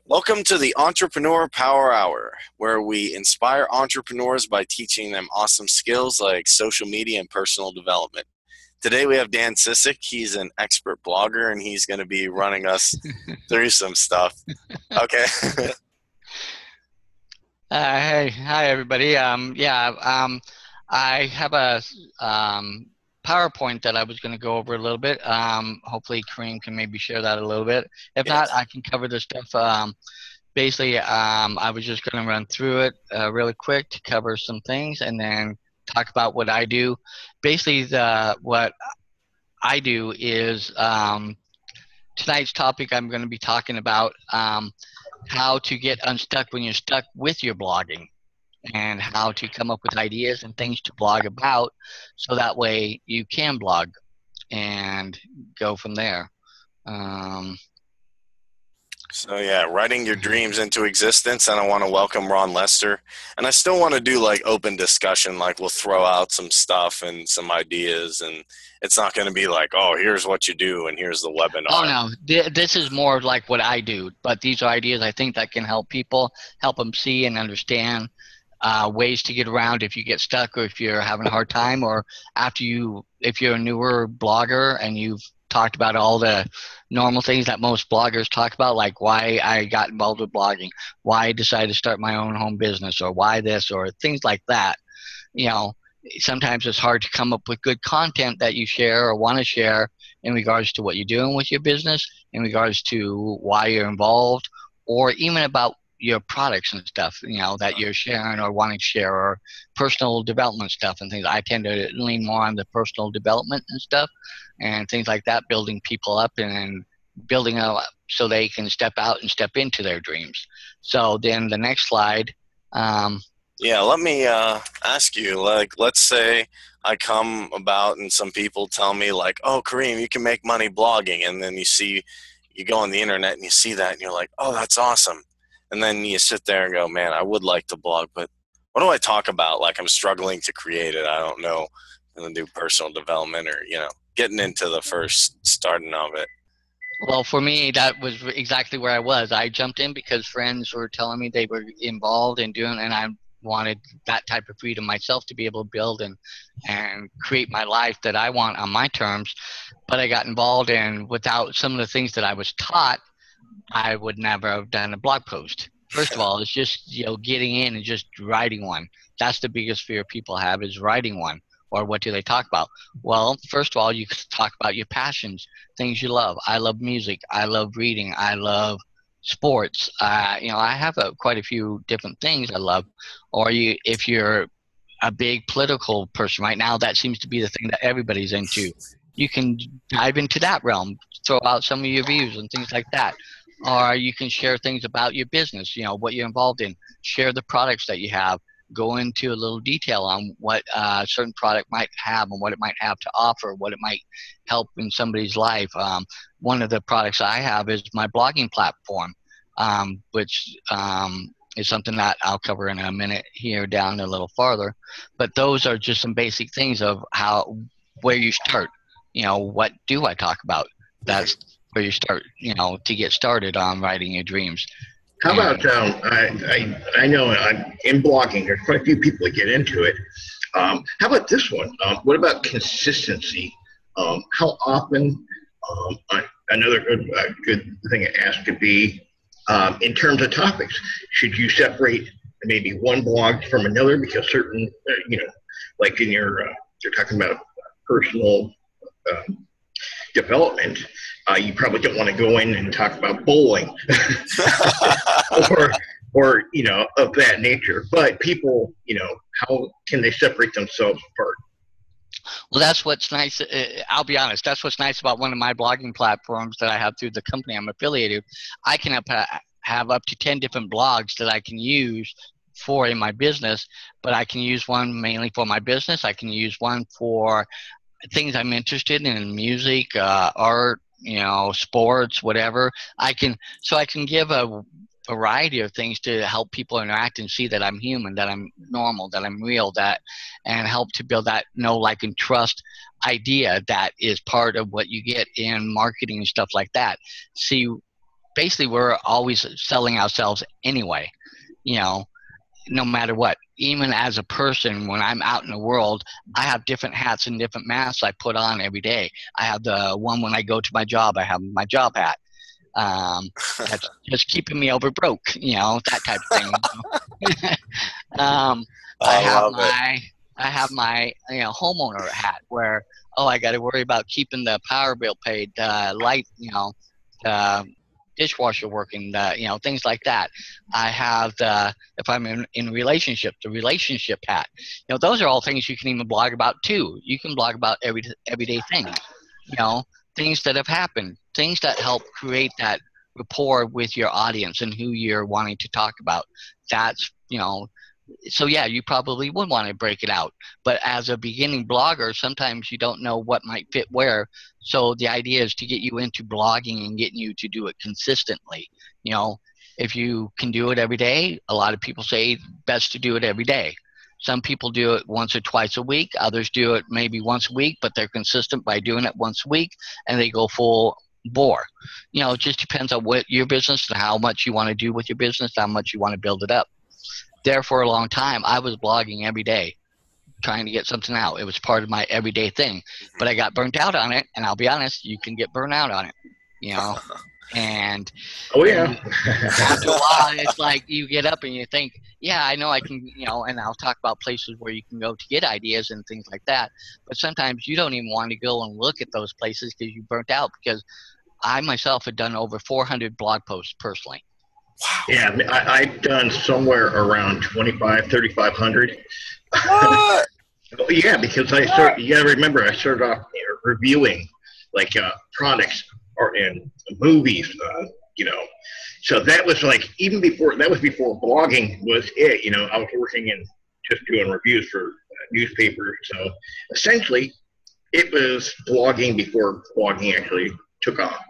Welcome to the Entrepreneur Power Hour, where we inspire entrepreneurs by teaching them awesome skills like social media and personal development. Today we have Dan Sisseck. He's an expert blogger, and he's going to be running us through some stuff. Okay. Hi everybody. I have a PowerPoint that I was going to go over a little bit. Hopefully Kareem can maybe share that a little bit. If not, I can cover this stuff. I was just going to run through it really quick to cover some things and then talk about what I do. Basically, what I do is tonight's topic I'm going to be talking about how to get unstuck when you're stuck with your blogging, and how to come up with ideas and things to blog about so that way you can blog and go from there. Writing your dreams into existence. And I want to welcome Ron Lester. And I still want to do like open discussion, like we'll throw out some stuff and some ideas, and it's not going to be like, oh, here's what you do and here's the webinar. Oh no, this is more like what I do, but these are ideas I think that can help people, help them see and understand ways to get around if you get stuck, or if you're having a hard time, or if you're a newer blogger and you've talked about all the normal things that most bloggers talk about, like why I got involved with blogging, why I decided to start my own home business, or why this, or things like that. Sometimes it's hard to come up with good content that you share or want to share in regards to what you're doing with your business, in regards to why you're involved, or even about your products and stuff, that you're sharing or wanting to share, or personal development stuff and things. I tend to lean more on the personal development and stuff and things like that, building people up and building up so they can step out and step into their dreams. So then the next slide. Let me ask you, like, let's say I come about and some people tell me like, oh, Kareem, you can make money blogging. And then you go on the internet and you see that and you're like, oh, that's awesome. And then you sit there and go, man, I would like to blog, but what do I talk about? Like, I'm struggling to create it. I don't know. I'm going to do personal development or, getting into the first starting of it. Well, for me, that was exactly where I was. I jumped in because friends were telling me they were involved in doing, and I wanted that type of freedom myself to be able to build and create my life that I want on my terms. But I got involved, and without some of the things that I was taught, I would never have done a blog post. First of all, it's just, getting in and just writing one. That's the biggest fear people have, is writing one. Or what do they talk about? Well, first of all, you talk about your passions, things you love. I love music. I love reading. I love sports. I have quite a few different things I love. Or if you're a big political person right now, that seems to be the thing that everybody's into. You can dive into that realm, throw out some of your views and things like that. Or you can share things about your business, what you're involved in, share the products that you have, go into a little detail on what a certain product might have and what it might have to offer, what it might help in somebody's life. One of the products I have is my blogging platform, which is something that I'll cover in a minute here down a little farther. But those are just some basic things of where you start. What do I talk about? That's where you start, to get started on writing your dreams. How about, I know in blogging, there's quite a few people that get into it. How about this one? What about consistency? How often, another good thing to ask could be, in terms of topics, should you separate maybe one blog from another? Because certain, like in you're talking about personal development, you probably don't want to go in and talk about bowling or of that nature. But people, how can they separate themselves apart? Well, that's what's nice. I'll be honest. That's what's nice about one of my blogging platforms that I have through the company I'm affiliated. I can have up to 10 different blogs that I can use in my business, but I can use one mainly for my business. I can use one for things I'm interested in, music, art, sports, whatever. I can give a variety of things to help people interact and see that I'm human, that I'm normal, that I'm real, and help to build that know, like, and trust idea that is part of what you get in marketing and stuff like that. See, basically we're always selling ourselves anyway, no matter what. Even as a person, when I'm out in the world, I have different hats and different masks I put on every day. I have the one when I go to my job, I have my job hat. That's just keeping me over broke, that type of thing. I I have love it. my homeowner hat where, I got to worry about keeping the power bill paid, light, uh, dishwasher working, things like that. I have if I'm in a relationship, the relationship hat. Those are all things you can even blog about too. You can blog about everyday things, things that have happened, things that help create that rapport with your audience and who you're wanting to talk about. That's, so yeah, you probably would want to break it out. But as a beginning blogger, sometimes you don't know what might fit where. So the idea is to get you into blogging and getting you to do it consistently. If you can do it every day, a lot of people say best to do it every day. Some people do it once or twice a week. Others do it maybe once a week, but they're consistent by doing it once a week, and they go full bore. It just depends on what your business and how much you want to do with your business, how much you want to build it up. There for a long time, I was blogging every day, trying to get something out. It was part of my everyday thing, but I got burnt out on it. And I'll be honest, you can get burnt out on it, and Oh yeah. after a while, it's like you get up and you think, yeah, I know I can, and I'll talk about places where you can go to get ideas and things like that. But sometimes you don't even want to go and look at those places because you burnt out, because I myself had done over 400 blog posts personally. Yeah, I've done somewhere around 3,500. What? Yeah, because you got to remember, I started off reviewing like products or in movies, So that was like, that was before blogging was it. I was working in just doing reviews for newspapers. So essentially, it was blogging before blogging actually took off.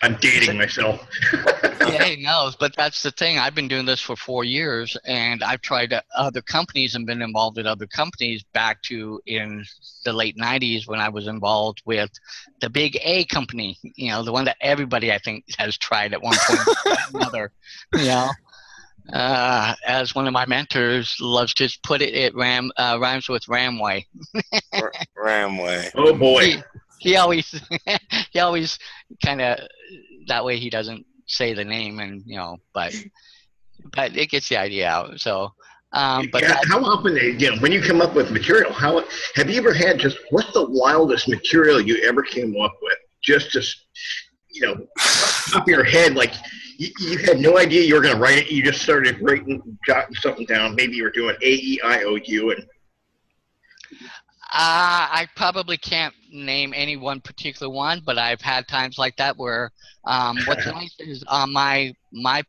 I'm dating myself. Yeah, no, but that's the thing. I've been doing this for 4 years, and I've tried other companies and been involved with other companies back to in the late 90s when I was involved with the big A company, the one that everybody I think has tried at one point or another, as one of my mentors loves to put it, it rhymes with Ramway. Ramway. Oh boy. He always he always kind of, that way he doesn't say the name, and but it gets the idea out. So but yeah, how often when you come up with material, how have you ever had what's the wildest material you ever came up with, just top of your head, like you had no idea you were going to write it, you just started jotting something down, maybe you were doing AEIOU and I probably can't name any one particular one, but I've had times like that where what's nice is on my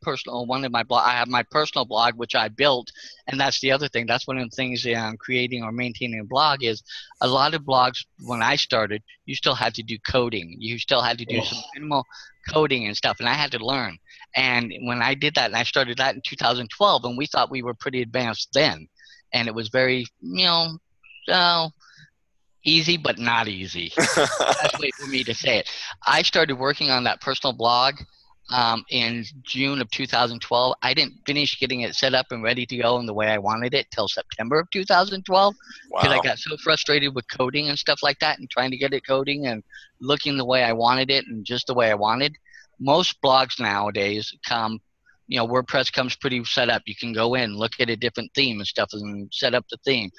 personal, one of my blog, I have my personal blog, which I built, and that's the other thing. That's one of the things in creating or maintaining a blog is a lot of blogs, when I started, you still had to do coding. You still had to do some minimal coding and stuff, and I had to learn. And when I did that, and I started that in 2012, and we thought we were pretty advanced then, and it was very, easy, but not easy. That's the way for me to say it. I started working on that personal blog in June of 2012. I didn't finish getting it set up and ready to go in the way I wanted it till September of 2012, because I got so frustrated with coding and stuff like that and trying to get it coding and looking the way I wanted it and just the way I wanted. Most blogs nowadays come, WordPress comes pretty set up. You can go in, look at a different theme and stuff and set up the theme.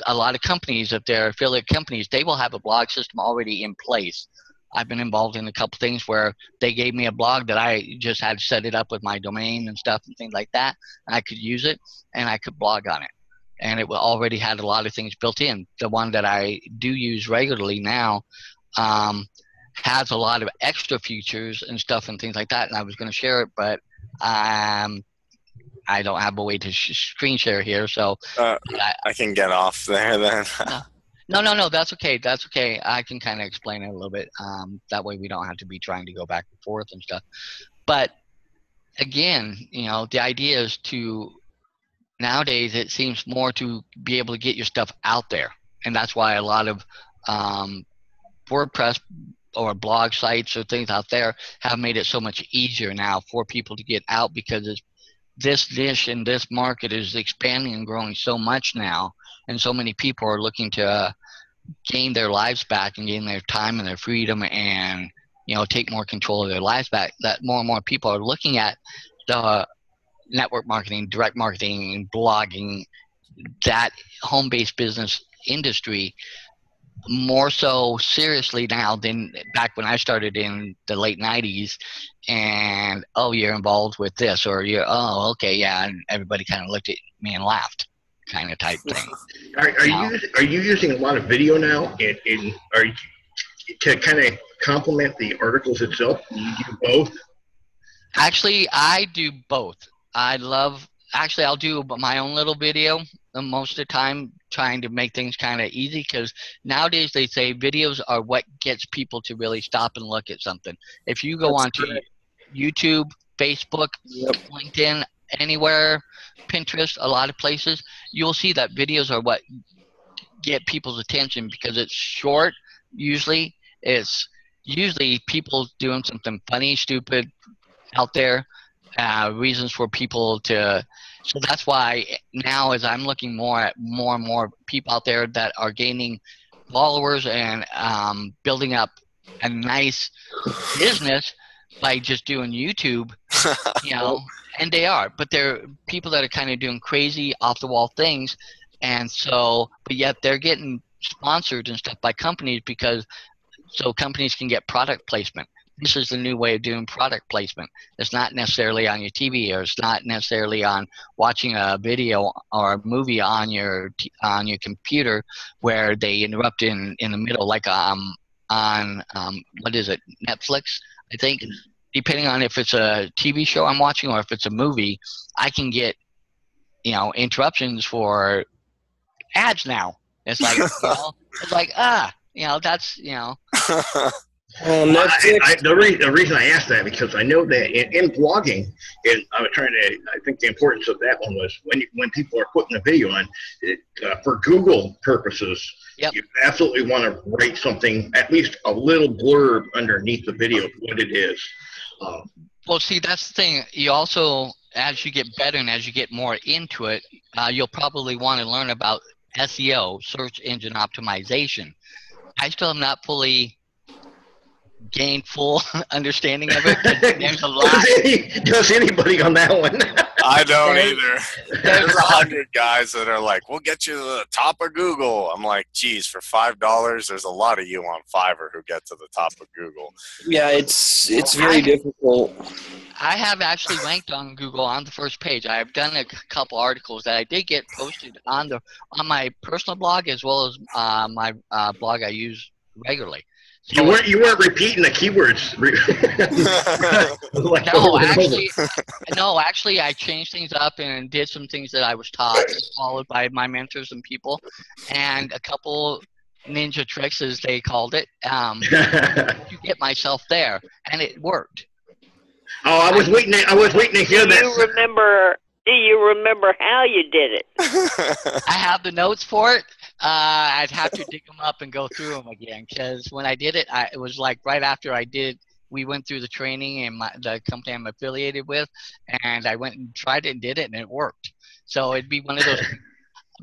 A lot of companies, if they're affiliate companies, they will have a blog system already in place. I've been involved in a couple things where they gave me a blog that I just had to set it up with my domain and stuff and things like that. And I could use it and I could blog on it. And it already had a lot of things built in. The one that I do use regularly now has a lot of extra features and stuff and things like that. And I was going to share it, but I don't have a way to screen share here, so I can get off there then. No, that's okay. That's okay. I can kind of explain it a little bit. That way we don't have to be trying to go back and forth and stuff. But again, the idea is to, nowadays it seems more to be able to get your stuff out there, and that's why a lot of WordPress or blog sites or things out there have made it so much easier now for people to get out, because this niche and this market is expanding and growing so much now, and so many people are looking to gain their lives back and gain their time and their freedom, and take more control of their lives back, that more and more people are looking at the network marketing, direct marketing, blogging, that home-based business industry more so seriously now than back when I started in the late 90s. And you're involved with this, or okay, yeah, and everybody kind of looked at me and laughed, kind of type thing. Are you using a lot of video now to kind of complement the articles itself? Do you do both? Actually, I do both. I'll do my own little video most of the time, trying to make things kind of easy, because nowadays they say videos are what gets people to really stop and look at something. If you go onto YouTube, Facebook, LinkedIn, anywhere, Pinterest, a lot of places, you'll see that videos are what get people's attention, because it's short. Usually it's people doing something funny, stupid out there, reasons for people to. So that's why now, as I'm looking more at more and more people out there that are gaining followers and building up a nice business by just doing YouTube, and they are, but they're people that are kind of doing crazy off the wall things, and so, but yet they're getting sponsored and stuff by companies, because so companies can get product placement. This is the new way of doing product placement. It's not necessarily on your TV, or it's not necessarily on watching a video or a movie on your computer where they interrupt in the middle, like on what is it, Netflix, I think. Depending on if it's a TV show I'm watching or if it's a movie, I can get interruptions for ads now. It's like that's the reason I asked that, because I know that in blogging, and I think the importance of that one was when people are putting a video on, for Google purposes, you absolutely want to write something, at least a little blurb underneath the video of what it is. Well, see, that's the thing. You also, as you get better and as you get more into it, you'll probably want to learn about SEO, search engine optimization. I still have not fully gained full understanding of it. There's a lot. Does anybody on that one? I don't either. There's 100 guys that are like, we'll get you to the top of Google. I'm like, geez, for $5, there's a lot of you on Fiverr who get to the top of Google. Yeah, it's very difficult. I have actually ranked on Google on the first page. I've done a couple articles that I did get posted on my personal blog, as well as my blog I use regularly. So, you weren't repeating the keywords. No, actually, I changed things up and did some things that I was taught, followed by my mentors and people, and a couple ninja tricks, as they called it, to get myself there, and it worked. Oh, I was waiting to hear that. Do you remember how you did it? I have the notes for it. I'd have to dig them up and go through them again, because when I did it, it was like right after we went through the training and the company I'm affiliated with, and I went and tried it and did it, and it worked. So it'd be one of those.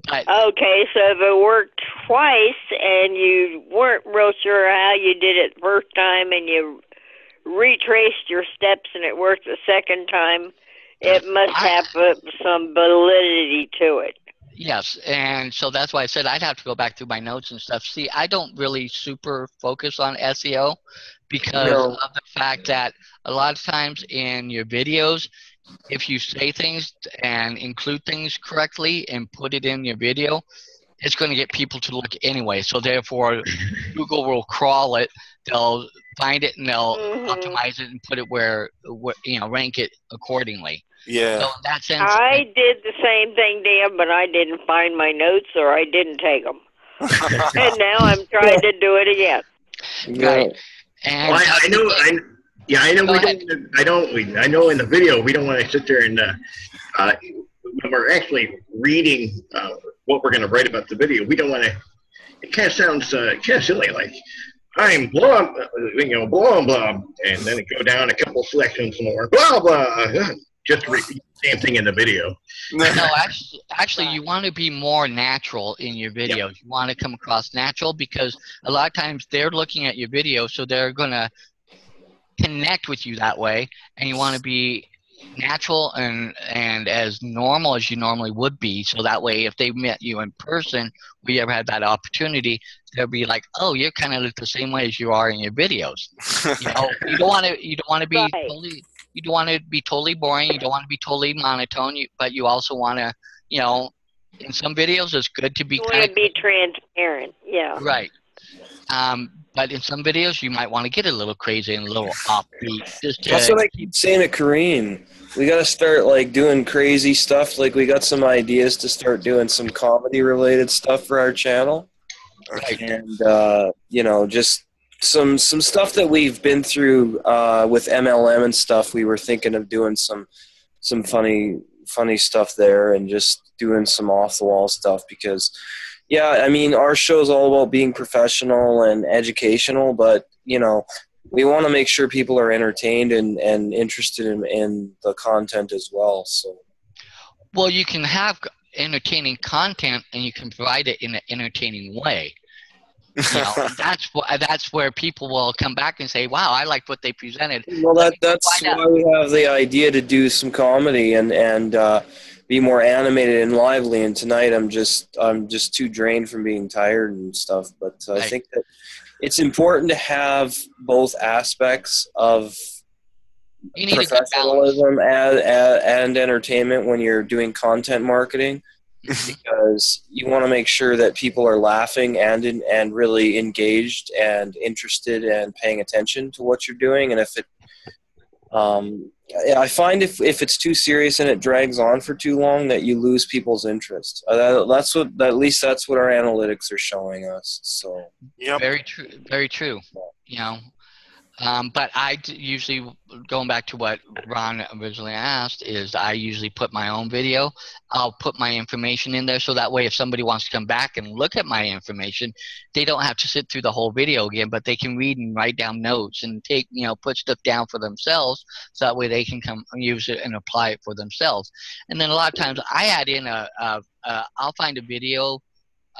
But, okay, so if it worked twice and you weren't real sure how you did it the first time, and you retraced your steps and it worked the second time, it must have some validity to it. Yes, and so that's why I said I'd have to go back through my notes and stuff. See, I don't really super focus on SEO because of the fact that a lot of times in your videos, if you say things and include things correctly and put it in your video, it's going to get people to look anyway. So therefore, Google will crawl it. They'll find it and they'll optimize it and put it where rank it accordingly. Yeah. So in that sense, I did the same thing, Dan, but I didn't find my notes or I didn't take them. And now I'm trying to do it again. Right. And well, I know in the video we don't want to sit there and when we're actually reading what we're going to write about the video, we don't want to. It kind of sounds kind of silly, like I'm blah, blah, blah, and then it go down a couple selections more, blah, blah, just to repeat the same thing in the video. No, actually, you want to be more natural in your videos. Yep. You want to come across natural because a lot of times they're looking at your video, so they're going to connect with you that way, and you want to be natural and as normal as you normally would be, so that way if they met you in person or you ever had that opportunity, they'll be like, oh, you're kind of the same way as you are in your videos. You don't want to be Right. you don't want to be totally boring, you don't want to be totally monotone, but you also want to, in some videos it's good to be You want to be transparent. Yeah. right. But in some videos, you might want to get a little crazy and a little offbeat. That's what I keep saying to Kareem. We got to start like doing crazy stuff. Like we got some ideas to start doing some comedy related stuff for our channel, Right. and just some stuff that we've been through with MLM and stuff. We were thinking of doing some funny stuff there, and just doing some off the wall stuff because. Yeah, I mean, our show is all about being professional and educational, but, we want to make sure people are entertained and interested in the content as well. So, Well, you can have entertaining content and you can provide it in an entertaining way. That's where people will come back and say, wow, I liked what they presented. well, that's why we have the idea to do some comedy and be more animated and lively. And tonight I'm just too drained from being tired and stuff. But I think that it's important to have both aspects of professionalism and entertainment when you're doing content marketing, because you want to make sure that people are laughing and really engaged and interested and paying attention to what you're doing. And if it I find if it's too serious and it drags on for too long, that you lose people's interest. At least that's what our analytics are showing us. So, Yep. Very true. Very true. But I usually, going back to what Ron originally asked, is I usually put my own video. I'll put my information in there so that way if somebody wants to come back and look at my information, they don't have to sit through the whole video again, but they can read and write down notes and put stuff down for themselves, so that way they can come use it and apply it for themselves. And then a lot of times I add in I'll find a video,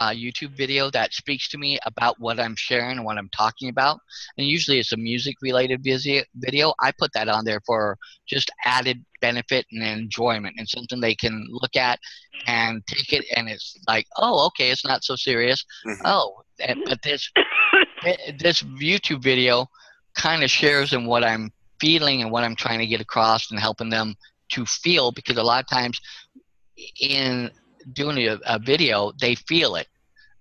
YouTube video that speaks to me about what I'm sharing and what I'm talking about. And usually it's a music related video. I put that on there for just added benefit and enjoyment, and something they can look at and take it, and it's like, oh, okay, it's not so serious. Mm-hmm. But this YouTube video kind of shares in what I'm feeling and what I'm trying to get across and helping them to feel, because a lot of times in doing a video, they feel it.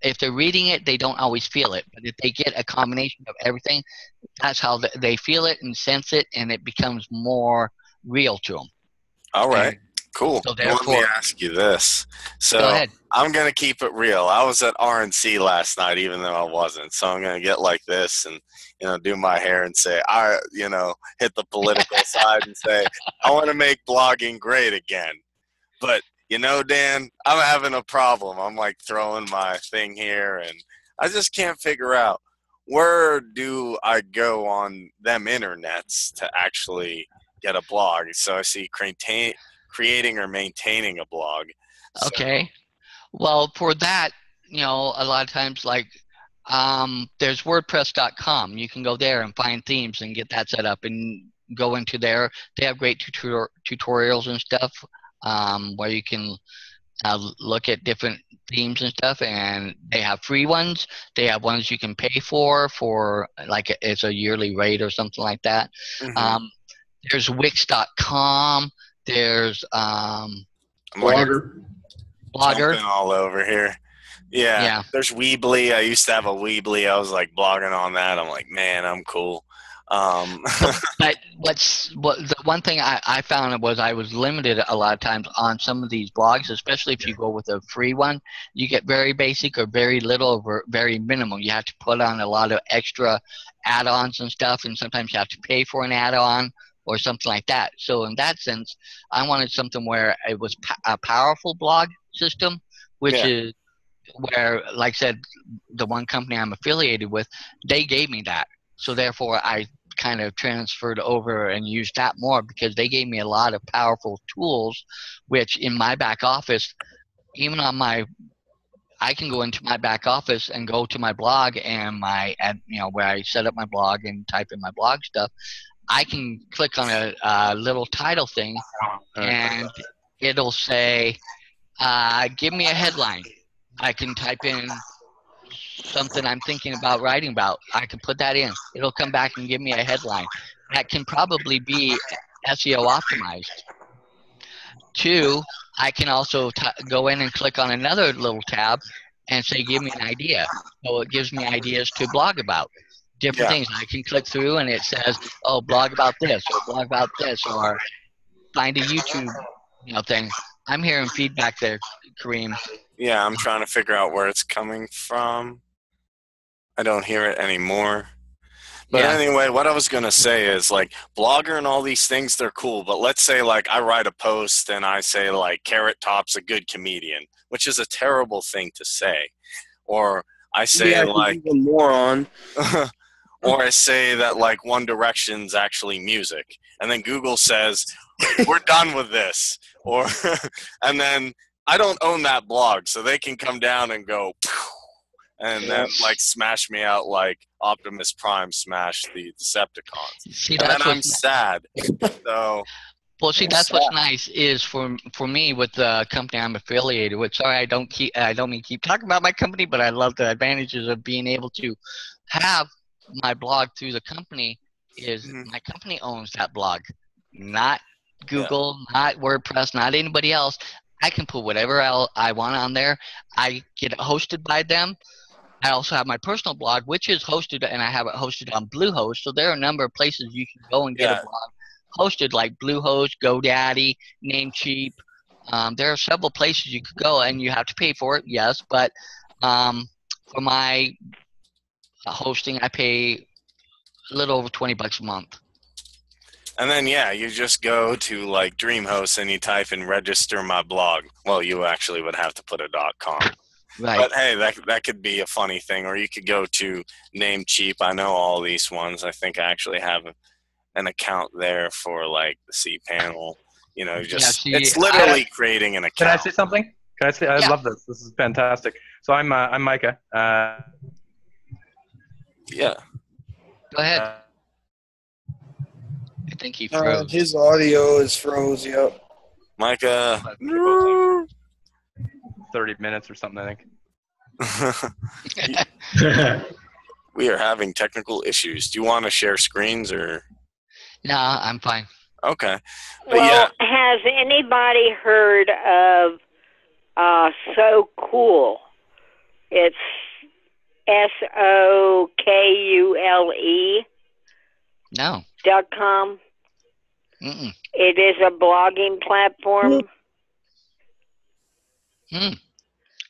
If they're reading it, they don't always feel it. But if they get a combination of everything, that's how they feel it and sense it, and it becomes more real to them. All right. Cool. So let me ask you this. So go ahead. I'm going to keep it real. I was at RNC last night, even though I wasn't. So I'm going to get like this and, do my hair and say, hit the political side and say, I want to make blogging great again. But Dan, I'm having a problem. I'm like throwing my thing here, and I just can't figure out, where do I go on them internets to actually get a blog? So I see creating or maintaining a blog. So. Okay. Well, for that, a lot of times, like, there's WordPress.com. You can go there and find themes and get that set up and go into there. They have great tutorials and stuff. Where you can look at different themes and stuff, and they have free ones. They have ones you can pay for like it's a yearly rate or something like that. Mm-hmm. There's Wix.com. There's Blogger. Jumping all over here. Yeah. There's Weebly. I used to have a Weebly. I was like blogging on that. I'm like, man, I'm cool. But the one thing I found was I was limited a lot of times on some of these blogs, especially if you go with a free one. You get very basic or very little or very minimal. You have to put on a lot of extra add-ons and stuff, and sometimes you have to pay for an add-on or something like that. So in that sense, I wanted something where it was a powerful blog system, which is where, like I said, the one company I'm affiliated with, they gave me that. So therefore, I kind of transferred over and used that more because they gave me a lot of powerful tools, which in my back office, even on my, I can go into my back office and go to my blog and where I set up my blog and type in my blog stuff. I can click on a little title thing, and it'll say, give me a headline. I can type in something I'm thinking about writing about. I can put that in. It'll come back and give me a headline. That can probably be SEO optimized. 2, I can also go in and click on another little tab and say, give me an idea. So it gives me ideas to blog about. Different things. I can click through and it says, oh, blog about this, or blog about this, or find a YouTube thing. I'm hearing feedback there, Kareem. Yeah, I'm trying to figure out where it's coming from. I don't hear it anymore. But anyway, what I was going to say is, like, Blogger and all these things, they're cool. But let's say, like, I write a post and I say, like, Carrot Top's a good comedian, which is a terrible thing to say. Or I say, like, a moron. or I say that, like, One Direction's actually music. And then Google says, we're done with this. Or, and then I don't own that blog, so they can come down and go, and then, like, smash me out like Optimus Prime smashed the Decepticons. See, and then I'm sad. So, well, see, that's what's nice is for me with the company I'm affiliated with. Sorry, I don't mean keep talking about my company, but I love the advantages of being able to have my blog through the company. Is my company owns that blog, not Google, not WordPress, not anybody else. I can put whatever I want on there. I get it hosted by them. I also have my personal blog, which is hosted, and I have it hosted on Bluehost. So there are a number of places you can go and get a blog hosted, like Bluehost, GoDaddy, Namecheap. There are several places you could go, and you have to pay for it, yes. But for my hosting, I pay a little over $20 a month. And then, you just go to, like, DreamHost and you type in register my blog. Well, you actually would have to put a .com. Right. But, hey, that could be a funny thing. Or you could go to Namecheap. I know all these ones. I think I actually have an account there for, like, the cPanel. It's literally creating an account. Can I say something? I love this. This is fantastic. So I'm Micah. Yeah. Go ahead. I think he froze. His audio is froze, yep. Micah. 30 minutes or something, I think. We are having technical issues. Do you want to share screens or? No, I'm fine. Okay. Well, has anybody heard of So Cool? It's SOKULE. No. .com. Mm-mm. It is a blogging platform.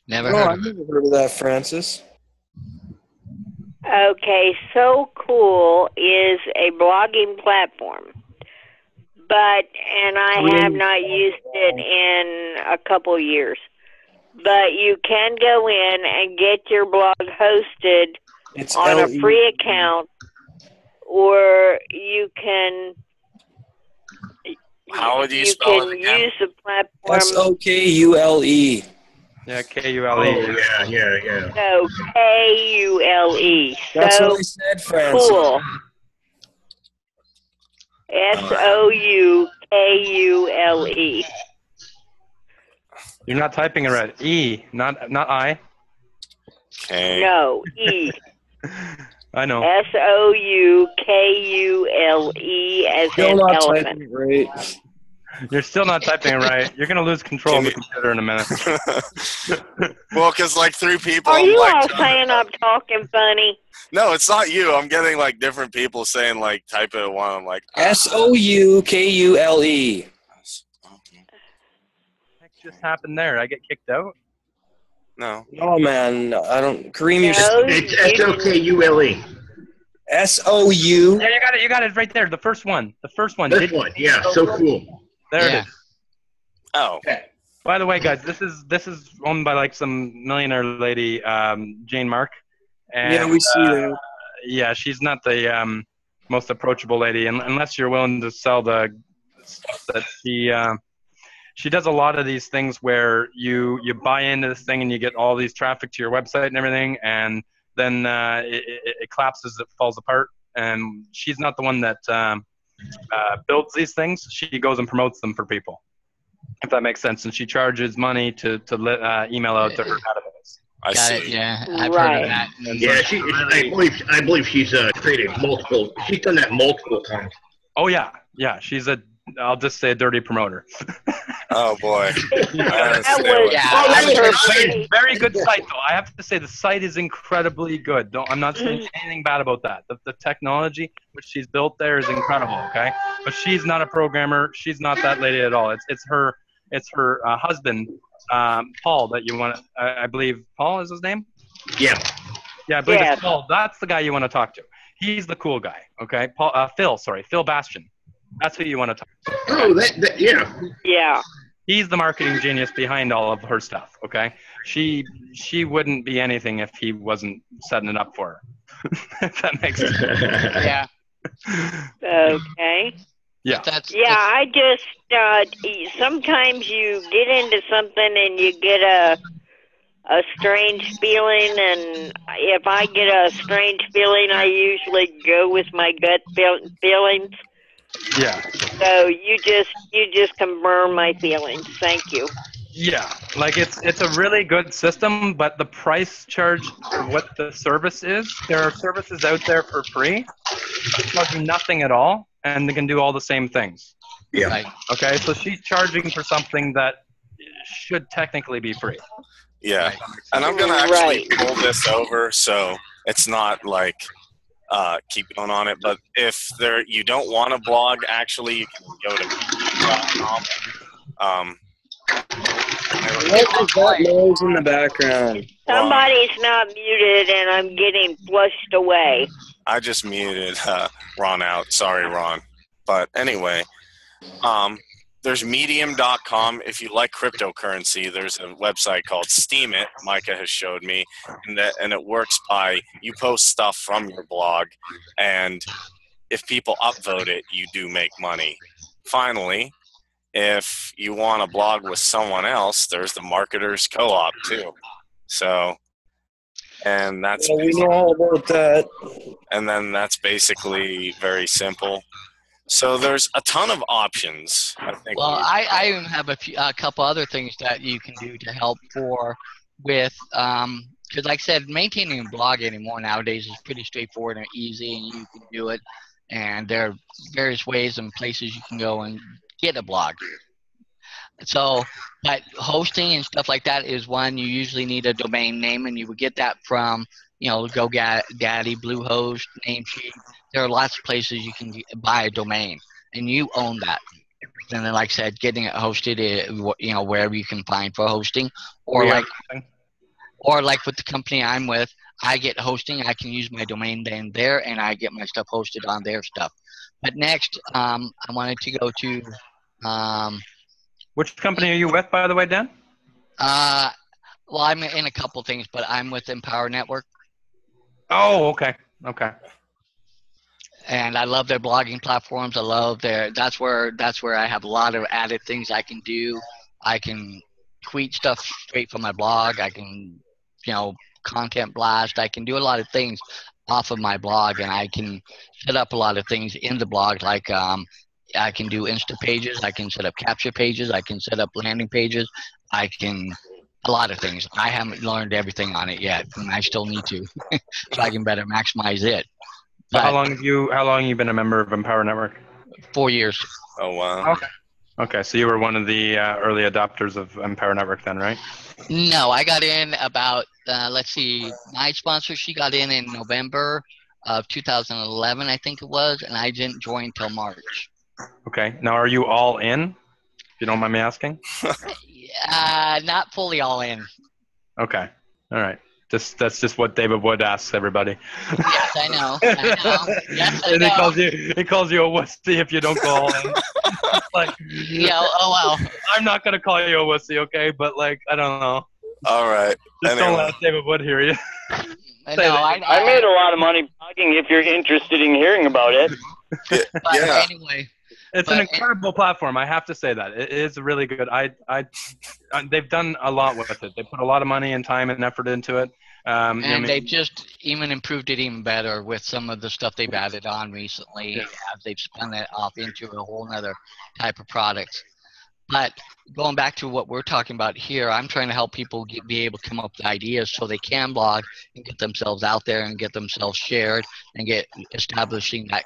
Never heard of I've never heard of that, Francis. Okay, So Cool is a blogging platform. And I have not used it in a couple years. But you can go in and get your blog hosted on a free account, or you can. How would you spell it again? Use the platform. SOKULE. Yeah, KULE. Oh, yeah. No, KULE. That's what I said, Francis. Cool. SOUKULE. You're not typing it right. E, not I. Okay. No, E. I know. SOUKULE as in elephant. Right. You're still not typing it right. You're going to lose control of the computer in a minute. Well, because like 3 people. Are you all saying I'm talking funny? No, it's not you. I'm getting like different people saying like type it at one. I'm like SOUKULE. What just happened there? I get kicked out? No. Oh man, I don't. Kareem, No, It's SOKULE. SOU. There, you got it right there. The first one. This one, yeah, So Cool. There it is. Oh. Okay. By the way, guys, this is owned by like some millionaire lady, Jane Mark, Yeah, and we see that. yeah, she's not the most approachable lady, unless you're willing to sell the stuff that she does a lot of these things where you buy into this thing and you get all these traffic to your website and everything, and then it collapses, it falls apart, and she's not the one that builds these things. She goes and promotes them for people, if that makes sense, and she charges money to email out to her database. I Got see. it. Yeah, I've heard of Right. that. And so Yeah, she's really, I believe she's created multiple. She's done that multiple times. oh yeah, she's I'll just say a dirty promoter. Oh boy. That was Yeah, Oh, I that would was her pretty. Very good site, though. I have to say the site is incredibly good. I'm not saying anything bad about that. The technology which she's built there is incredible. Okay, but she's not a programmer. She's not that lady at all. It's her husband, Paul. That you want. I believe Paul is his name. Yeah. Yeah, I believe Yes. it's Paul. That's the guy you want to talk to. He's the cool guy. Okay, Phil Bastian. That's who you want to talk to. Oh, yeah. Yeah. He's the marketing genius behind all of her stuff. Okay, she wouldn't be anything if he wasn't setting it up for her. If that makes sense. Yeah. Okay. Yeah. Yeah, I just sometimes you get into something and you get a strange feeling, and if I get a strange feeling, I usually go with my gut feelings. Yeah. So you just confirm my feelings. Thank you. Yeah. Like it's a really good system, but the price charge for what the service is, there are services out there for free, charging nothing at all, and they can do all the same things. Yeah. Right. Okay, so she's charging for something that should technically be free. Yeah. Right. And I'm going to actually Right. pull this over so it's not like keep going on it. But if you don't want to blog, actually, you can go to medium.com. What is that noise in the background? Somebody's not muted, and I'm getting flushed away. I just muted Ron out. Sorry, Ron. But anyway, there's medium.com. If you like cryptocurrency, there's a website called Steam It, Micah has showed me, and it works by you post stuff from your blog, and if people upvote it, you do make money. Finally, if you want to blog with someone else, there's the Marketers Co-op too. So, and that's Well, we know all about that. and then that's basically very simple. So there's a ton of options. I think. Well, I even have a couple other things that you can do to help with because like I said, maintaining a blog anymore nowadays is pretty straightforward and easy, and you can do it. And there are various ways and places you can go and get a blog. So, but hosting and stuff like that is one. You usually need a domain name, and you would get that from GoDaddy, Bluehost, Namecheap. There are lots of places you can buy a domain, and you own that. And then, like I said, getting it hosted, wherever you can find for hosting, or like with the company I'm with, I get hosting. I can use my domain name there, and I get my stuff hosted on their stuff. But next, I wanted to go to. Which company are you with, by the way, Dan? Well, I'm in a couple things, but I'm with Empower Network. Oh, okay. Okay. And I love their blogging platforms. I love that's where I have a lot of added things I can do. I can tweet stuff straight from my blog. I can, content blast. I can do a lot of things off of my blog, and I can set up a lot of things in the blog, like I can do Insta pages. I can set up capture pages. I can set up landing pages. A lot of things. I haven't learned everything on it yet, and I still need to, so I can better maximize it. So how long have you been a member of Empower Network? 4 years. Oh wow. Okay. Okay, so you were one of the early adopters of Empower Network then, right? No, I got in about my sponsor, she got in November of 2011, I think it was, and I didn't join till March. Okay. Now, are you all in? If you don't mind me asking. Not fully all in. Okay. All right. That's just what David Wood asks everybody. Yes, I know. I know. Yes, I And know. he calls you a wussy if you don't call him. Like, Yeah. Oh well. I'm not gonna call you a wussy, okay? But like, I don't know. All right. Just don't let David Wood hear you. I know. I made a lot of money blogging. If you're interested in hearing about it. But Yeah. anyway. It's an incredible platform. I have to say that it is really good. They've done a lot with it. They put a lot of money and time and effort into it. And they've just even improved it even better with some of the stuff they've added on recently as they've spun it off into a whole nother type of products. But going back to what we're talking about here, I'm trying to help people be able to come up with ideas so they can blog and get themselves out there and get themselves shared and get establishing that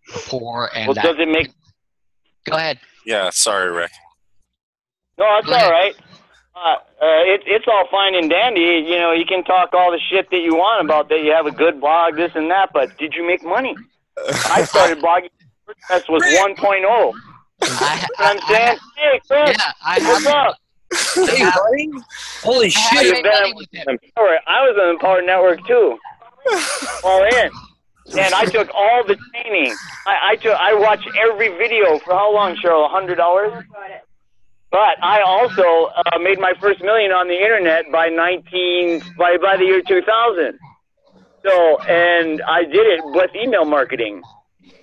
rapport. And Well, does it make... Go ahead. Yeah, sorry, Rick. No, that's all right. It's all fine and dandy. You know, you can talk all the shit that you want about that. You have a good blog, this and that, but did you make money? I started blogging. WordPress was 1.0. I'm saying, hey, Chris, what's up? Hey, buddy. Holy shit. I was on the Power Network, too. All in. And I took all the training. I watched every video for how long, Cheryl? 100 hours? But I also made my first million on the internet by the year 2000. So, and I did it with email marketing,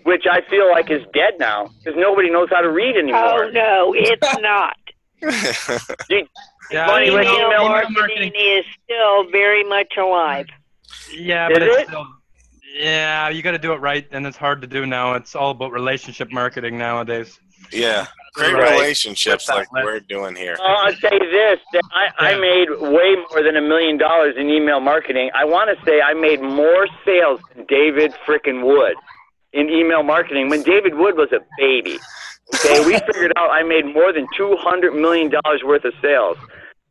which I feel like is dead now because nobody knows how to read anymore. Oh no, it's not. Email marketing is still very much alive. Yeah, but it's still. Yeah, you got to do it right, and it's hard to do now. It's all about relationship marketing nowadays. Yeah, great relationships like we're doing here. I'll say this: that I made way more than $1 million in email marketing. I want to say I made more sales than David frickin' Wood in email marketing when David Wood was a baby. Okay, we figured out I made more than $200 million worth of sales.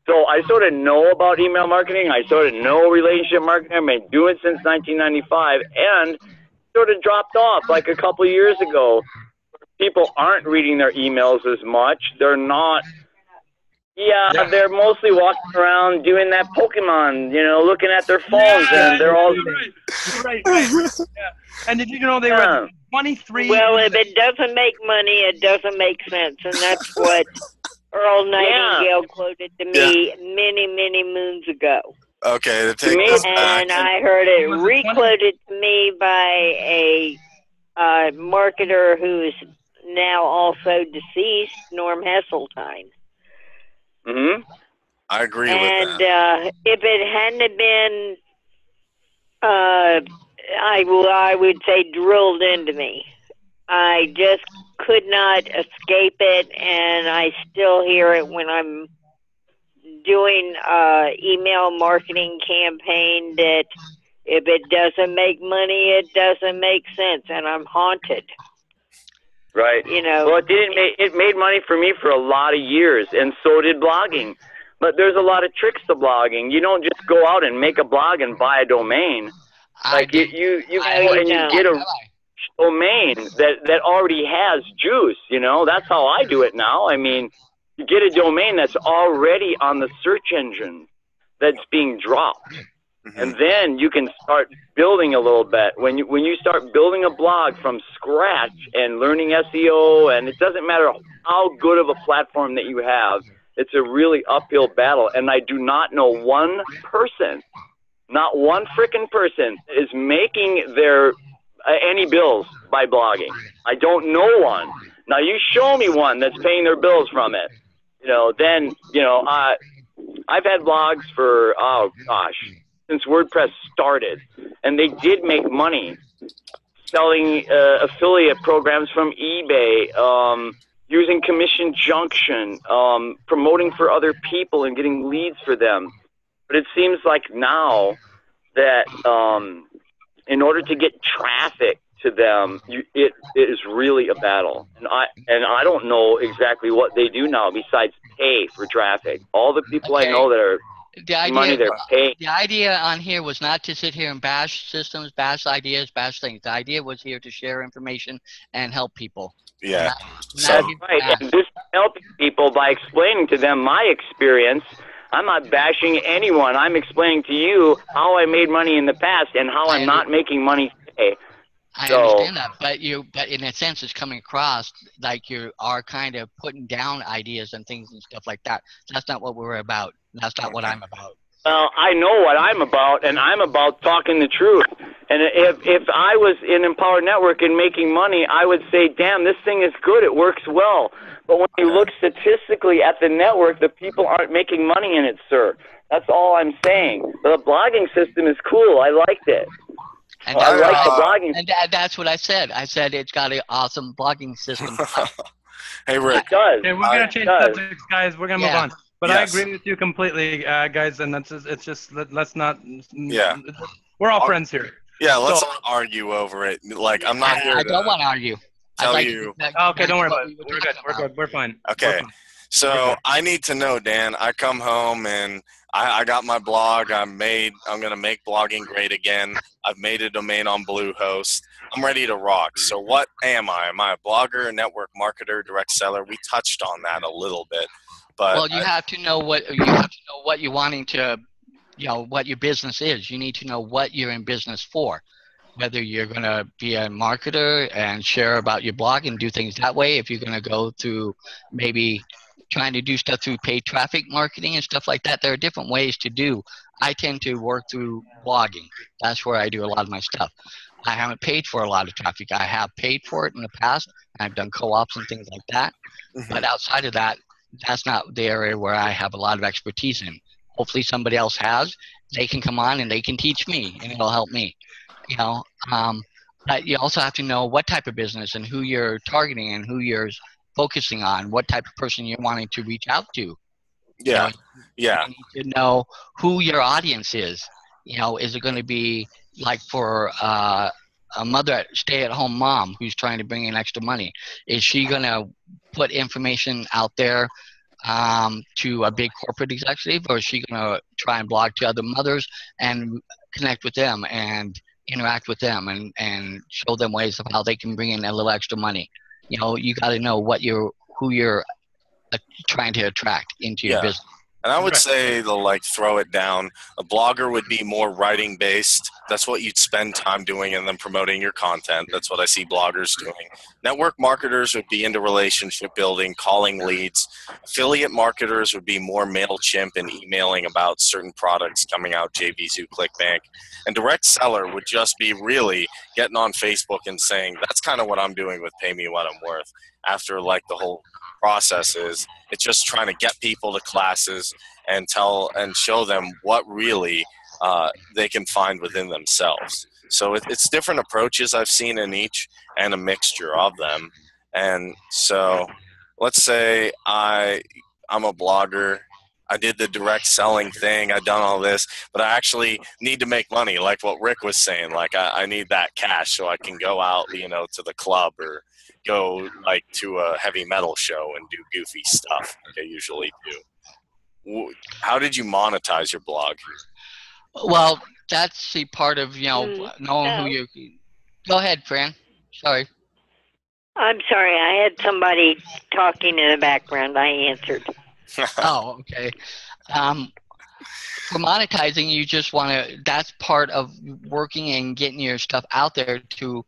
So I sort of know about email marketing. I sort of know relationship marketing. I've been doing it since 1995 and sort of dropped off like a couple of years ago. People aren't reading their emails as much. They're not. They're mostly walking around doing that Pokemon, you know, looking at their phones, and they're all... Right. Yeah. And did you know they were 23... Well, if it doesn't make money, it doesn't make sense, and that's what Earl Nightingale quoted to me many, many moons ago. Okay, to take this back. And I heard it re-quoted to me by a marketer who is now also deceased, Norm Hesseltine. Mm-hmm. I agree with that. And if it hadn't been, I would say, drilled into me, I just could not escape it, and I still hear it when I'm doing email marketing campaign that if it doesn't make money, it doesn't make sense, and I'm haunted. Right. You know. Well, it made money for me for a lot of years, and so did blogging. But there's a lot of tricks to blogging. You don't just go out and make a blog and buy a domain. Like you go and you get a domain that already has juice. You know, that's how I do it now. I mean, you get a domain that's already on the search engine that's being dropped. And then you can start building a little bit. When you start building a blog from scratch and learning SEO, and it doesn't matter how good of a platform that you have, it's a really uphill battle. And I do not know one person, not one freaking person, is making their any bills by blogging. I don't know one. Now you show me one that's paying their bills from it. You know, then I've had blogs for since WordPress started, and they did make money selling affiliate programs from eBay, using Commission Junction, promoting for other people and getting leads for them. But it seems like now that in order to get traffic to them, it is really a battle. And I don't know exactly what they do now besides pay for traffic. All the people I know that are the idea on here was not to sit here and bash systems, bash ideas, bash things. The idea was here to share information and help people. Yeah. That's right. And this helping people by explaining to them my experience I'm not bashing anyone. I'm explaining to you how I made money in the past and how I'm not making money today. I understand that, but in a sense, it's coming across like you are kind of putting down ideas and things and stuff like that. That's not what we're about. That's not what I'm about. Well, I know what I'm about, and I'm about talking the truth. And if I was in Empower Network and making money, I would say, damn, this thing is good. It works well. But when you look statistically at the network, the people aren't making money in it, sir. That's all I'm saying. The blogging system is cool. I liked it. And I like the blogging. And that's what I said. I said it's got an awesome blogging system. Hey, Rick. It does. Okay, we're gonna change subjects, guys. We're gonna move on. But Yes. I agree with you completely, guys. And it's just let's not. Yeah. We're all friends here. Yeah, let's not argue over it. Like, I'm not here I don't want to argue. tell you. Okay, don't worry about it. We're good. We're good. We're fine. Okay. So I need to know, Dan. I come home and I got my blog. I'm going to make blogging great again. I've made a domain on Bluehost. I'm ready to rock. So what am I? Am I a blogger, a network marketer, direct seller? We touched on that a little bit. But well, you have to know what you're wanting to, what your business is. You need to know what you're in business for. Whether you're going to be a marketer and share about your blog and do things that way, if you're going to go through maybe trying to do stuff through paid traffic marketing and stuff like that, there are different ways to do. I tend to work through blogging. That's where I do a lot of my stuff. I haven't paid for a lot of traffic. I have paid for it in the past. I've done co-ops and things like that. Mm-hmm. But outside of that, that's not the area where I have a lot of expertise in. Hopefully somebody else has. They can come on and they can teach me and it'll help me. But you also have to know what type of business and who you're targeting and who you're focusing on, what type of person you're wanting to reach out to. Yeah. You need to know who your audience is. Is it going to be like for a mother, stay-at-home mom who's trying to bring in extra money? Is she going to put information out there to a big corporate executive, or is she going to try and blog to other mothers and connect with them and interact with them and show them ways of how they can bring in a little extra money? You got to know who you're trying to attract into your business. And I would say throw it down. A blogger would be more writing based. That's what you'd spend time doing and then promoting your content. That's what I see bloggers doing. Network marketers would be into relationship building, calling leads. Affiliate marketers would be more MailChimp and emailing about certain products coming out, JVZoo, ClickBank. And direct seller would just be really getting on Facebook and saying, that's kind of what I'm doing with Pay Me What I'm Worth. After the whole process is, it's just trying to get people to classes and show them what really they can find within themselves. So it's different approaches I've seen in each and a mixture of them. And so let's say I'm a blogger. I did the direct selling thing. I've done all this, but I actually need to make money, like what Rick was saying. I need that cash so I can go out, to the club or go to a heavy metal show and do goofy stuff like I usually do. How did you monetize your blog? Well, that's the part of, knowing who you... Go ahead, Fran. Sorry. I'm sorry. I had somebody talking in the background. I answered. Oh, okay. For monetizing, you just want to... That's part of working and getting your stuff out there to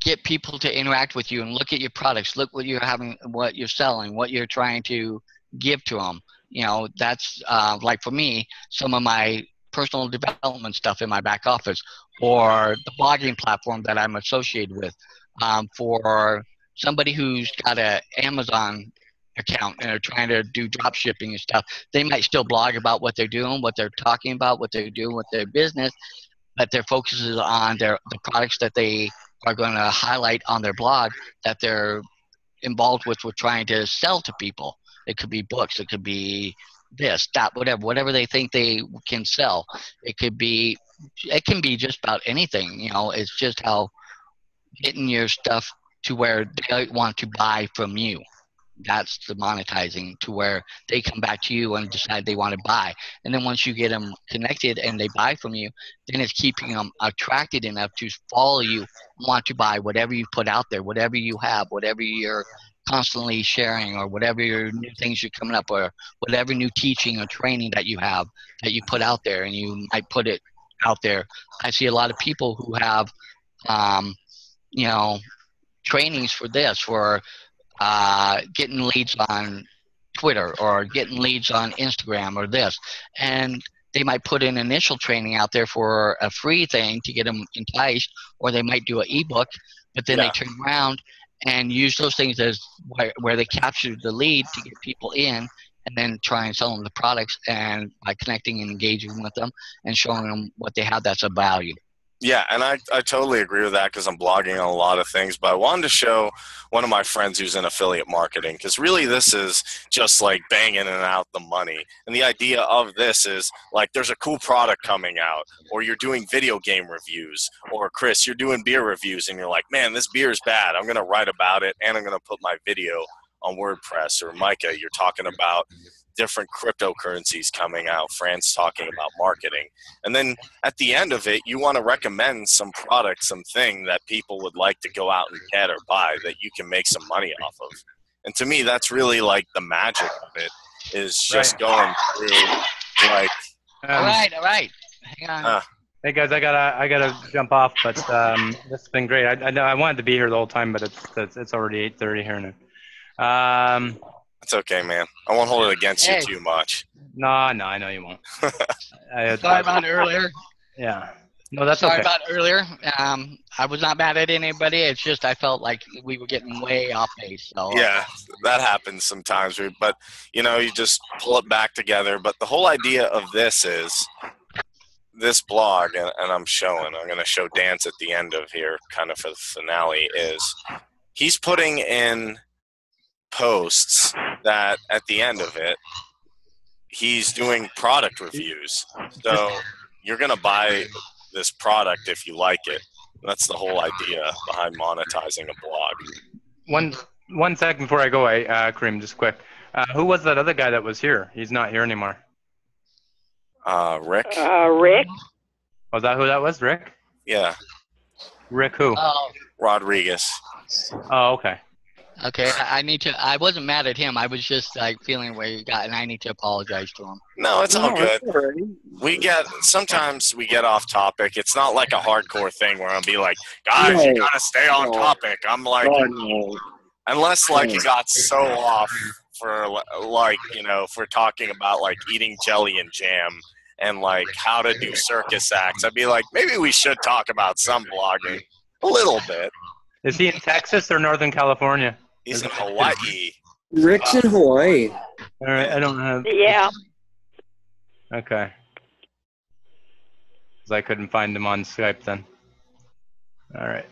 get people to interact with you and look at your products, look what you're having, what you're selling, what you're trying to give to them. That's like for me, some of my personal development stuff in my back office, or the blogging platform that I'm associated with. For somebody who's got an Amazon account and are trying to do drop shipping and stuff, they might still blog about what they're doing, what they're talking about, what they're doing with their business, but their focus is on the products that they are going to highlight on their blog that they're involved with trying to sell to people. It could be books, it could be this, that, whatever they think they can sell. It can be just about anything. It's just how getting your stuff to where they want to buy from you. That's the monetizing, to where they come back to you and decide they want to buy. And then once you get them connected and they buy from you, then it's keeping them attracted enough to follow you, want to buy whatever you put out there, whatever you have, whatever you're constantly sharing, or whatever your new things you're coming up, or whatever new teaching or training that you have that you put out there, and you might put it out there. I see a lot of people who have, you know, trainings for this, for getting leads on Twitter, or getting leads on Instagram, or this, and they might put an initial training out there for a free thing to get them enticed, or they might do an ebook, but then they turn around and use those things as where they capture the lead to get people in, and then try and sell them the products, and by connecting and engaging with them and showing them what they have that's of value. Yeah, and I totally agree with that, because I'm blogging on a lot of things. But I wanted to show one of my friends who's in affiliate marketing, because really this is just like banging in and out the money. And the idea of this is like there's a cool product coming out, or you're doing video game reviews, or Chris, you're doing beer reviews, and you're like, man, this beer is bad. I'm going to write about it, and I'm going to put my video on WordPress. Or Micah, you're talking about different cryptocurrencies coming out, Fran's talking about marketing. And then at the end of it, you want to recommend some product, something that people would like to go out and get or buy that you can make some money off of. And to me, that's really like the magic of it, is just going through like. All right. Hang on. Hey guys, I gotta jump off, but this has been great. I wanted to be here the whole time, but it's already 8:30 here now. It's okay, man. I won't hold it against you too much. No, I know you won't. Sorry about earlier. Yeah. No, that's Sorry okay. about earlier. I was not mad at anybody. It's just I felt like we were getting way off base. So. Yeah, that happens sometimes. But, you know, you just pull it back together. But the whole idea of this is this blog, and I'm going to show Dance at the end of here kind of for the finale, is he's putting in posts that at the end of it, he's doing product reviews. So you're going to buy this product if you like it. That's the whole idea behind monetizing a blog. One second before I go, Kareem, just quick. Who was that other guy that was here? He's not here anymore. Rick. Rick. Was that who that was? Rick? Yeah. Rick who? Rodriguez. Oh, okay. Okay, I wasn't mad at him. I was just like feeling where you got, and I need to apologize to him. No, it's all good. Sometimes we get off topic. It's not like a hardcore thing where I'll be like, guys, you gotta stay on topic. I'm like, unless like you got so off for like, you know, if we're talking about like eating jelly and jam and like how to do circus acts, I'd be like, maybe we should talk about some blogging a little bit. Is he in Texas or Northern California? He's in Hawaii. Rick's in Hawaii. All right, I don't have. Yeah. Okay. Because I couldn't find him on Skype then. All right.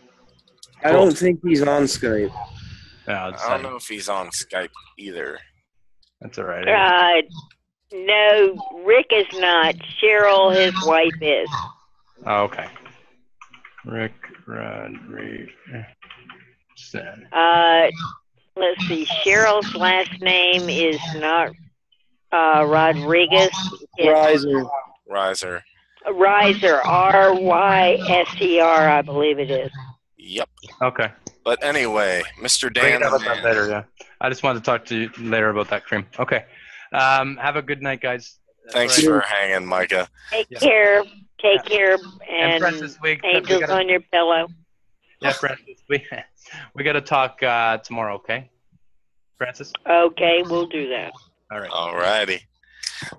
I don't think he's on Skype. No, I don't know if he's on Skype either. That's all right. No, Rick is not. Cheryl, his wife, is. Oh, okay. Rick Rodriguez. Let's see. Cheryl's last name is not Rodriguez. Riser. Ryser. R-Y-S-E-R, I believe it is. Yep. Okay. But anyway, Mr. Dan. About that later, yeah. I just wanted to talk to you later about that, Cream. Okay. Have a good night, guys. Thanks for hanging, Micah. Take care. Take care. And Francis, angels on your pillow. Yeah, Francis, we got to talk tomorrow, okay? Francis? Okay, we'll do that. All right. All righty.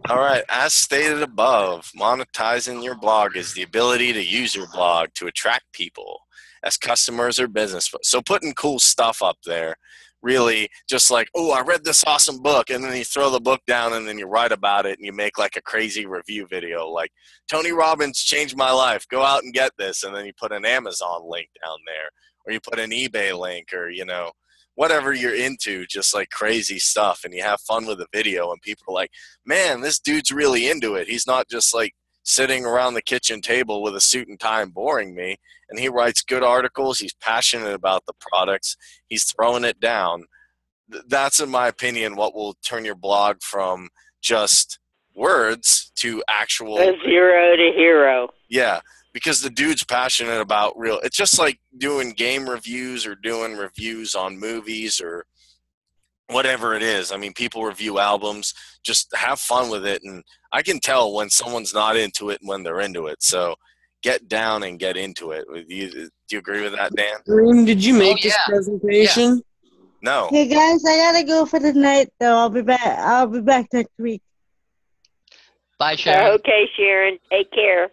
All right. As stated above, monetizing your blog is the ability to use your blog to attract people as customers or business. So putting cool stuff up there, really just like, oh, I read this awesome book, and then you throw the book down and then you write about it and you make like a crazy review video like Tony Robbins changed my life. Go out and get this. And then you put an Amazon link down there, or you put an eBay link, or, you know, whatever you're into, just like crazy stuff, and you have fun with the video, and people are like, man, this dude's really into it. He's not just like sitting around the kitchen table with a suit and tie and boring me, and he writes good articles. He's passionate about the products. He's throwing it down. That's, in my opinion, what will turn your blog from just words to actual zero to hero. Yeah, because the dude's passionate about real. It's just like doing game reviews or doing reviews on movies or whatever it is. I mean, people review albums. Just have fun with it, and I can tell when someone's not into it and when they're into it. So get down and get into it. Do you agree with that, Dan? Kareem, did you Oh make this yeah, yeah. presentation? No. Hey guys, I gotta go for the night though. I'll be back. I'll be back next week. Bye, Sharon. Okay, Sharon. Take care.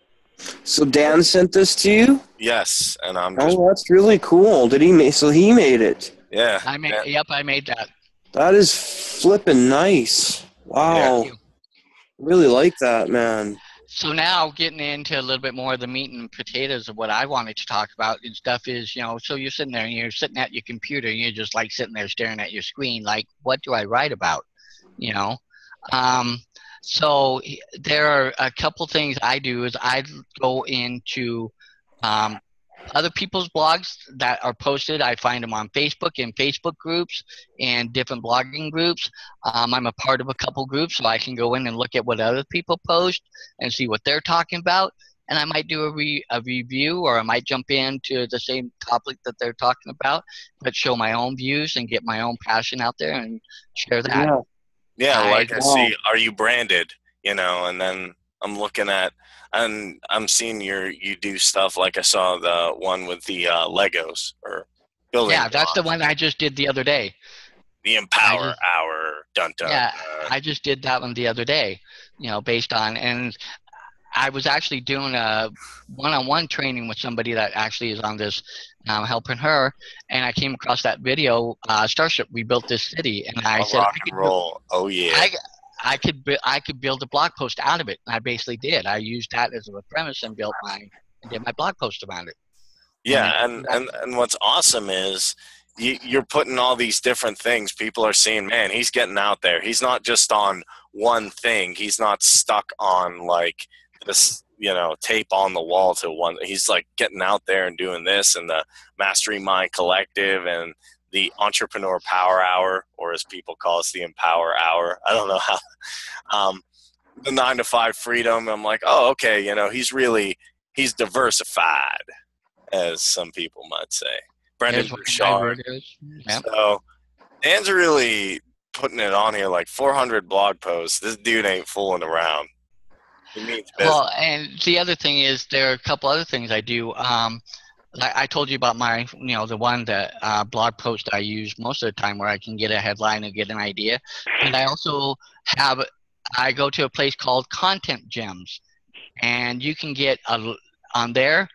So Dan sent this to you? Yes, and I'm just Oh, that's really cool. Did he make? So he made it. yeah. I made. yeah. Yep, I made that. That is flipping nice. Wow. Thank you. Really like that, man. So now getting into a little bit more of the meat and potatoes of what I wanted to talk about and stuff is, so you're sitting there and you're sitting at your computer and you're just like sitting there staring at your screen, like, what do I write about? So there are a couple things I do is I go into other people's blogs that are posted. I find them on Facebook in Facebook groups and different blogging groups. I'm a part of a couple groups, so I can go in and look at what other people post and see what they're talking about. And I might do a review, or I might jump into the same topic that they're talking about, but show my own views and get my own passion out there and share that. Yeah, like I wow. see, are you branded? And then I'm looking at, and I'm seeing you do stuff like I saw the one with the Legos or building. Yeah, that's blocks. the one I just did the other day. The Empower Hour. Dun dun. Yeah, I just did that one the other day, based on, and I was actually doing a one-on-one training with somebody that actually is on this, helping her, and I came across that video, Starship, we built this city, and I said, rock and roll. Oh yeah. I could build a blog post out of it, and I basically did. I used that as a premise and did my blog post about it. Yeah, and what's awesome is you're putting all these different things. People are seeing, man, he's getting out there. He's not just on one thing. He's not stuck on like this, tape on the wall to one. He's like getting out there and doing this, and the Mastery Mind Collective and the Entrepreneur Power Hour, or as people call it, the Empower Hour. I don't know how. The 9 to 5 freedom. I'm like, oh, okay. He's diversified, as some people might say. Brendan Bouchard. Yep. So Dan's really putting it on here, like 400 blog posts. This dude ain't fooling around. He means business. Well, and the other thing is there are a couple other things I do. I told you about my, the one that blog post I use most of the time where I can get a headline and get an idea. And I also I go to a place called Content Gems, and you can get on there.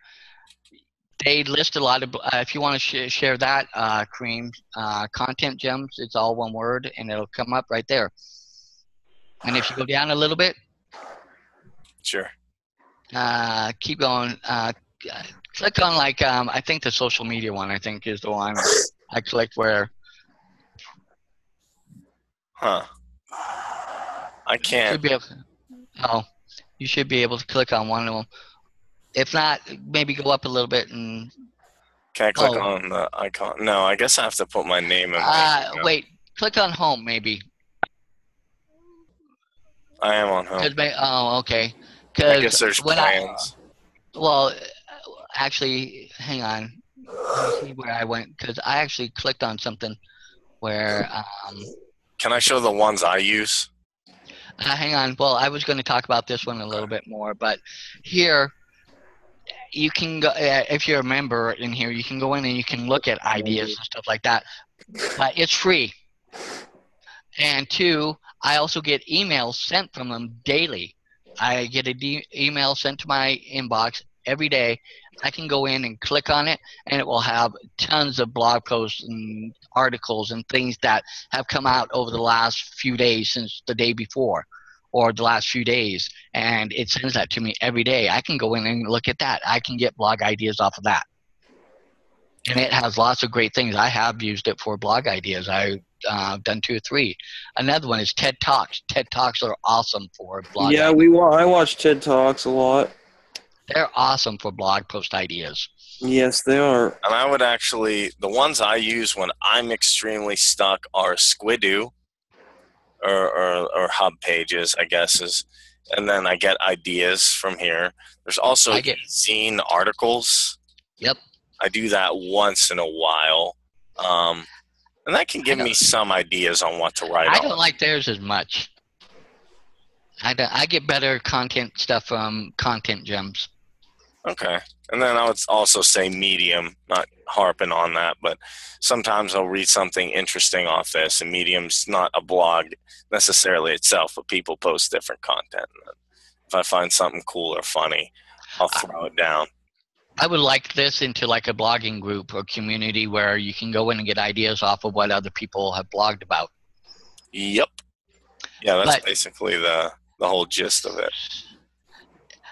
They list a lot of, if you want to share that, Kareem, Content Gems, it's all one word, and it'll come up right there. And if you go down a little bit. Sure. Keep going. Click on I think the social media one, I think is the one I clicked where. Huh. I can't. You should be able to click on one of them. If not, maybe go up a little bit and. Can I click on the icon? No, I guess I have to put my name in. Wait, click on home maybe. I am on home. Okay. I guess there's plans. Actually, hang on. Let me see where I went, because I actually clicked on something where. Can I show the ones I use? Hang on. Well, I was going to talk about this one a little bit more, but here you can go. If you're a member in here, you can go in and you can look at ideas and stuff like that. But it's free. And 2, I also get emails sent from them daily. I get an email sent to my inbox every day. I can go in and click on it, and it will have tons of blog posts and articles and things that have come out over the last few days since the day before or the last few days, and it sends that to me every day. I can go in and look at that. I can get blog ideas off of that. And it has lots of great things. I have used it for blog ideas. I've done 2 or 3. Another one is TED Talks. TED Talks are awesome for blog ideas. I watch TED Talks a lot. They're awesome for blog post ideas. Yes, they are. And I would actually, the ones I use when I'm extremely stuck are Squidoo or Hub Pages, I guess is, and then I get ideas from here. There's also zine articles. Yep. I do that once in a while. And And that can give me some ideas on what to write I on. don't like theirs as much. I get better content stuff from Content Gems. Okay. And then I would also say Medium, not harping on that, but sometimes I'll read something interesting off this, and Medium's not a blog necessarily itself, but people post different content. If I find something cool or funny, I'll throw it down. I would like this into like a blogging group or community where you can go in and get ideas off of what other people have blogged about. Yep. Yeah, that's basically the whole gist of it.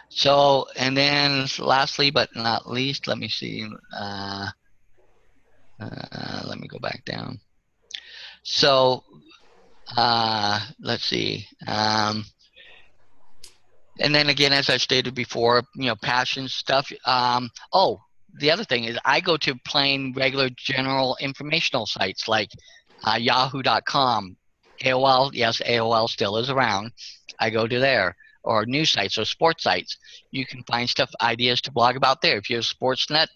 So, and then lastly but not least, let me see. Let me go back down. So, let's see. And then again, as I stated before, passion stuff. Oh, the other thing is I go to plain regular general informational sites like yahoo.com, AOL. Yes, AOL still is around. I go to there. Or news sites or sports sites. You can find stuff, ideas to blog about there. If you're a Sportsnet,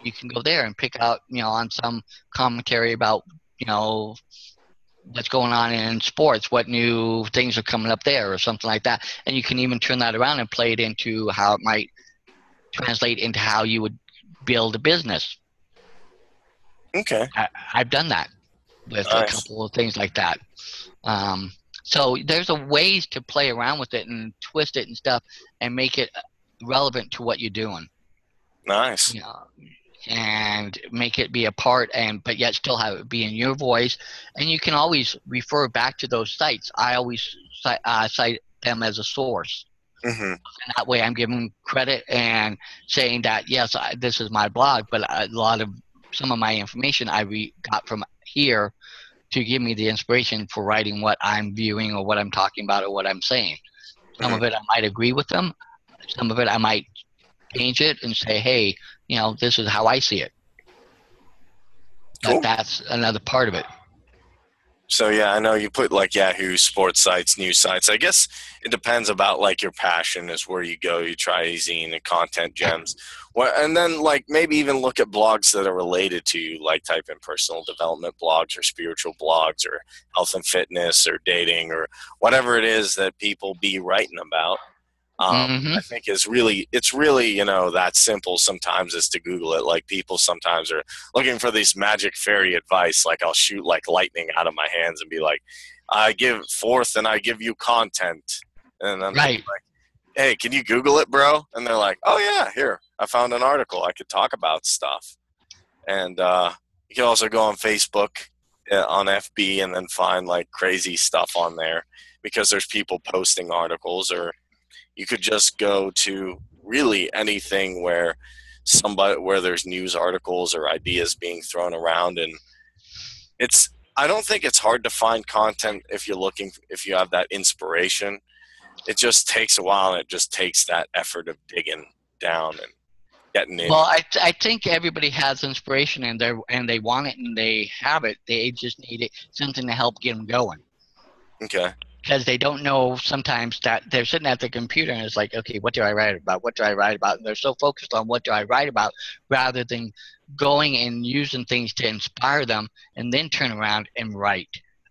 you can go there and pick out, on some commentary about, what's going on in sports, what new things are coming up there or something like that. And you can even turn that around and play it into how it might translate into how you would build a business. Okay. I've done that with a couple of things like that. So there's a ways to play around with it and twist it and stuff and make it relevant to what you're doing. Nice. And make it be a part, but yet still have it be in your voice. And you can always refer back to those sites. I always cite them as a source. Mm-hmm. And that way I'm giving credit and saying that, yes, this is my blog, but some of my information I got from here to give me the inspiration for writing what I'm viewing or what I'm talking about or what I'm saying. Some of it I might agree with them. Some of it I might change it and say, hey, this is how I see it. Cool. But that's another part of it. So, yeah, I know you put like Yahoo, sports sites, news sites. I guess it depends about like your passion is where you go. You try zine and Content Gems. And then like maybe even look at blogs that are related to you, like type in personal development blogs or spiritual blogs or health and fitness or dating or whatever it is that people be writing about. I think it's really, that simple sometimes is to Google it. Like people sometimes are looking for these magic fairy advice. Like I'll shoot like lightning out of my hands and be like, I give forth and I give you content. And I'm like, hey, can you Google it, bro? And they're like, oh yeah, here, I found an article. I could talk about stuff. And you can also go on Facebook, on FB, and then find like crazy stuff on there because there's people posting articles. Or you could just go to really anything where there's news articles or ideas being thrown around. And I don't think it's hard to find content if you have that inspiration. It just takes a while, and it just takes that effort of digging down and getting in. Well, I think everybody has inspiration and they want it and they have it. They just need something to help get them going. Okay. Because they don't know sometimes that they're sitting at the computer and it's like, okay, what do I write about? What do I write about? And they're so focused on what do I write about rather than going and using things to inspire them and then turn around and write.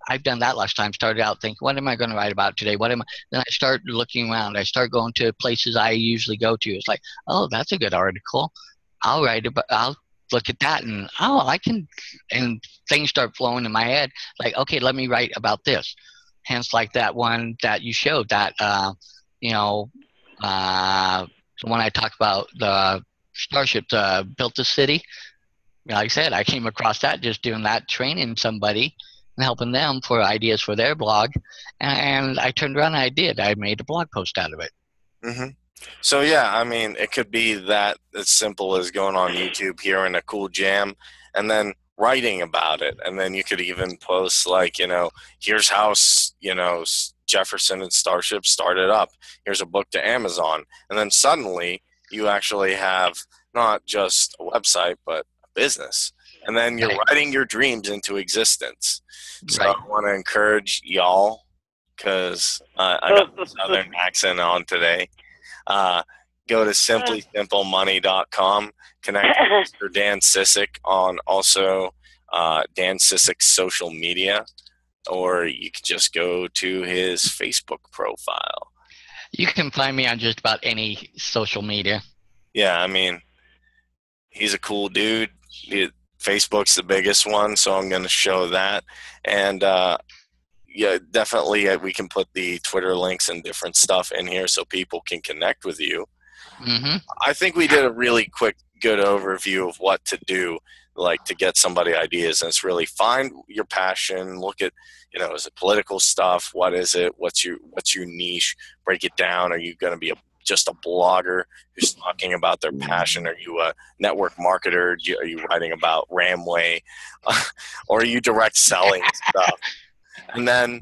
I've done that last time. Started out thinking, what am I going to write about today? Then I start looking around. I start going to places I usually go to. It's like, oh, that's a good article. I'll look at that and and things start flowing in my head. Like, okay, let me write about this. Hence, like that one that you showed, that the one I talked about, the Starship built a city. Like I said, I came across that just doing that, training somebody and helping them for ideas for their blog, and I turned around and I made a blog post out of it. Mm-hmm. So yeah, I mean, it could be that as simple as going on YouTube, hearing a cool jam, and then writing about it. And then you could even post like, here's how, Jefferson and Starship started up. Here's a book to Amazon. And then suddenly you actually have not just a website, but a business. And then you're writing your dreams into existence. So I want to encourage y'all, because I got the Southern accent on today. Go to simplysimplemoney.com. Connect with Mr. Dan Sisseck on also Dan Sisseck's social media, or you can just go to his Facebook profile. You can find me on just about any social media. Yeah, I mean, he's a cool dude. Facebook's the biggest one, so I'm going to show that. And yeah, definitely we can put the Twitter links and different stuff in here so people can connect with you. Mm-hmm. I think we did a really quick, good overview of what to do, like to get somebody ideas. And it's really find your passion, look at, is it political stuff? What is it? What's your niche? Break it down. Are you going to be just a blogger who's talking about their passion? Are you a network marketer? Are you writing about Ramway? Or are you direct selling stuff? And then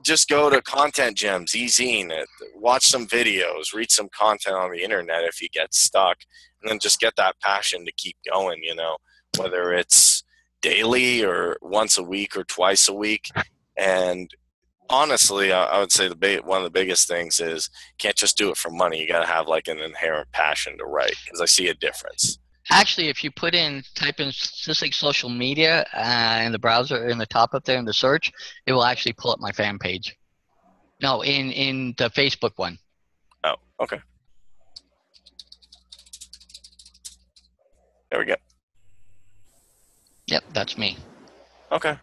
just go to Content Gems, e-zine, watch some videos, read some content on the internet if you get stuck, and then just get that passion to keep going, whether it's daily or once a week or twice a week. And honestly, I would say one of the biggest things is you can't just do it for money. You got to have like an inherent passion to write, because I see a difference. Actually, if you type in Sisseck social media in the browser, in the top up there in the search, it will actually pull up my fan page. No, in the Facebook one. Oh, okay. There we go. Yep, that's me. Okay.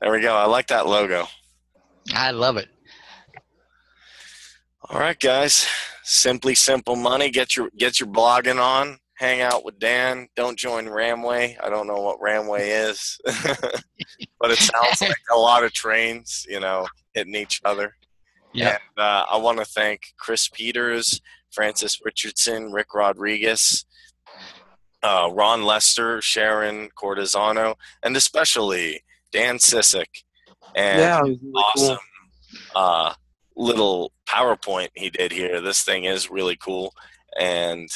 There we go. I like that logo. I love it. All right, guys. Simply Simple Money. Get your blogging on. Hang out with Dan. Don't join Ramway. I don't know what Ramway is, but it sounds like a lot of trains, hitting each other. Yeah. And I want to thank Chris Peters, Francis Richardson, Rick Rodriguez, Ron Lester, Sharon Cortizano, and especially Dan Sisseck. And really awesome little PowerPoint he did here. This thing is really cool. And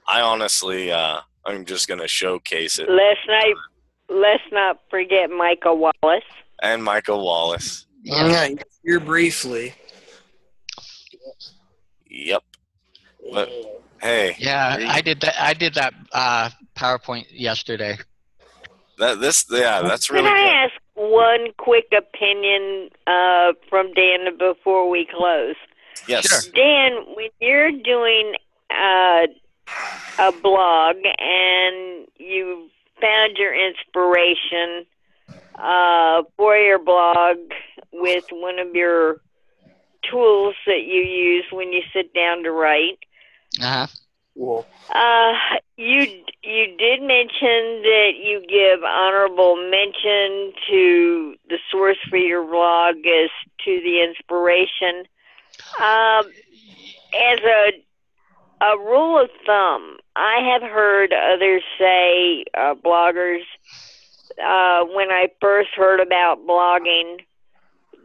I honestly, I'm just going to showcase it. Let's not forget Michael Wallace. And Michael Wallace. Yeah, here briefly. Yep. But hey. Yeah, I did that PowerPoint yesterday. That's really Can I good. ask one quick opinion from Dan before we close? Yes. Sure. Dan, when you're doing a blog and you found your inspiration for your blog with one of your tools that you use when you sit down to write, Cool. you did mention that you give honorable mention to the source for your blog as to the inspiration. As a rule of thumb, I have heard others say, bloggers, when I first heard about blogging,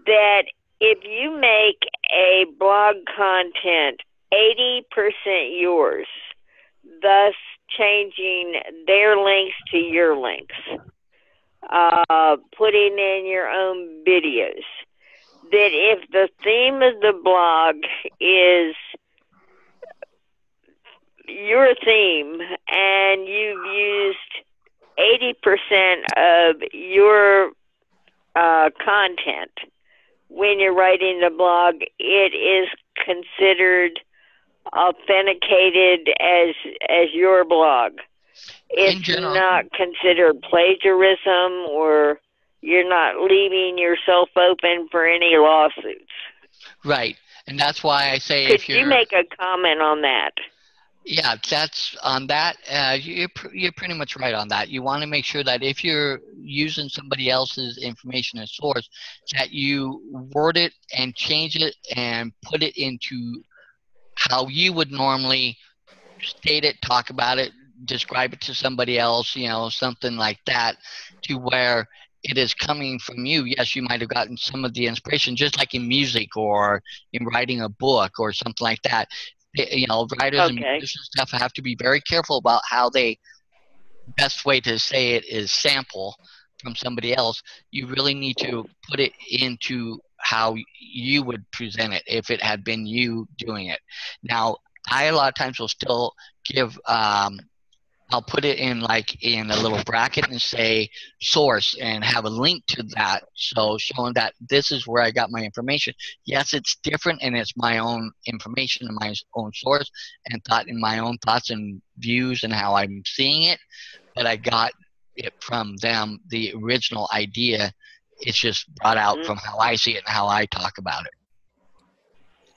that if you make a blog content 80% yours, thus changing their links to your links, putting in your own videos, that if the theme of the blog is your theme and you've used 80% of your content when you're writing the blog, it is considered authenticated as your blog. It's not considered plagiarism, or you're not leaving yourself open for any lawsuits. Right, and that's why I say Could you make a comment on that? Yeah, that's on that. You're pretty much right on that. You want to make sure that if you're using somebody else's information as source, that you word it and change it and put it into how you would normally state it, talk about it, describe it to somebody else, something like that, to where it is coming from you. Yes, you might have gotten some of the inspiration, just like in music or in writing a book or something like that. Writers and musicians stuff have to be very careful about how best way to say it is sample from somebody else. You really need to put it into how you would present it if it had been you doing it. Now, I a lot of times will still give I'll put it in a little bracket and say source and have a link to that. So showing that this is where I got my information. Yes, it's different and it's my own information and my own source and thought in my own thoughts and views and how I'm seeing it. But I got it from them, the original idea. It's just brought out from how I see it and how I talk about it.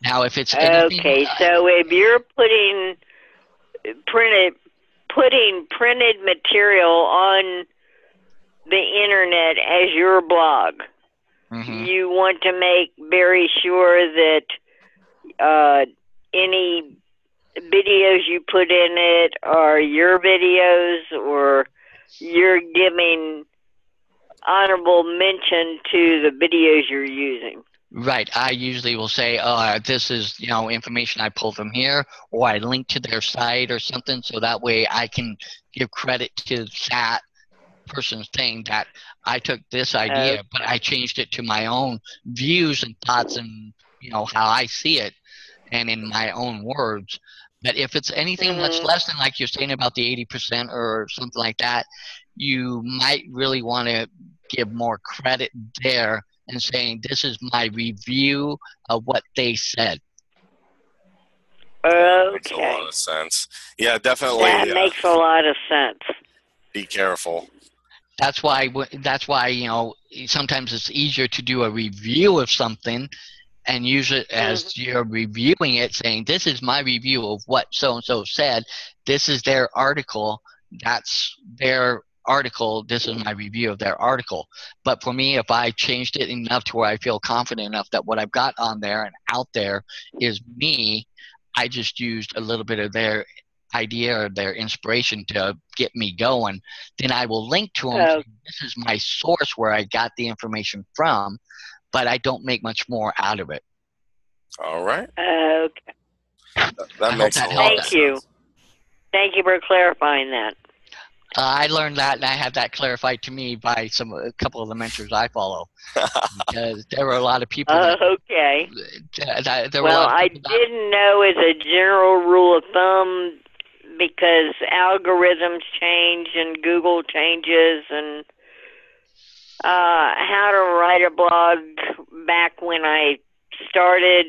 Now, if it's anything, okay, so if you're putting printed material on the internet as your blog, you want to make very sure that any videos you put in it are your videos, or you're giving honorable mention to the videos you're using. Right. I usually will say, this is, information I pulled from here, or I link to their site or something, so that way I can give credit to that person's thing that I took this idea, but I changed it to my own views and thoughts and, how I see it and in my own words. But if it's anything much less than, like you're saying about the 80% or something like that, you might really want to give more credit there and saying, this is my review of what they said. Okay. Makes a lot of sense. Yeah, definitely. That makes a lot of sense. Be careful. That's why, sometimes it's easier to do a review of something and use it as you're reviewing it, saying, this is my review of what so-and-so said. This is their article. That's their article. This is my review of their article. But for me, if I changed it enough to where I feel confident enough that what I've got on there and out there is me, I just used a little bit of their idea or their inspiration to get me going, then I will link to them. Saying, this is my source where I got the information from, but I don't make much more out of it. All right. Okay. That makes a lot of sense. Thank you. Thank you for clarifying that. I learned that, and I had that clarified to me by a couple of the mentors I follow, because there were a lot of people. Okay. Well, I didn't know as a general rule of thumb, because algorithms change and Google changes, and how to write a blog back when I started,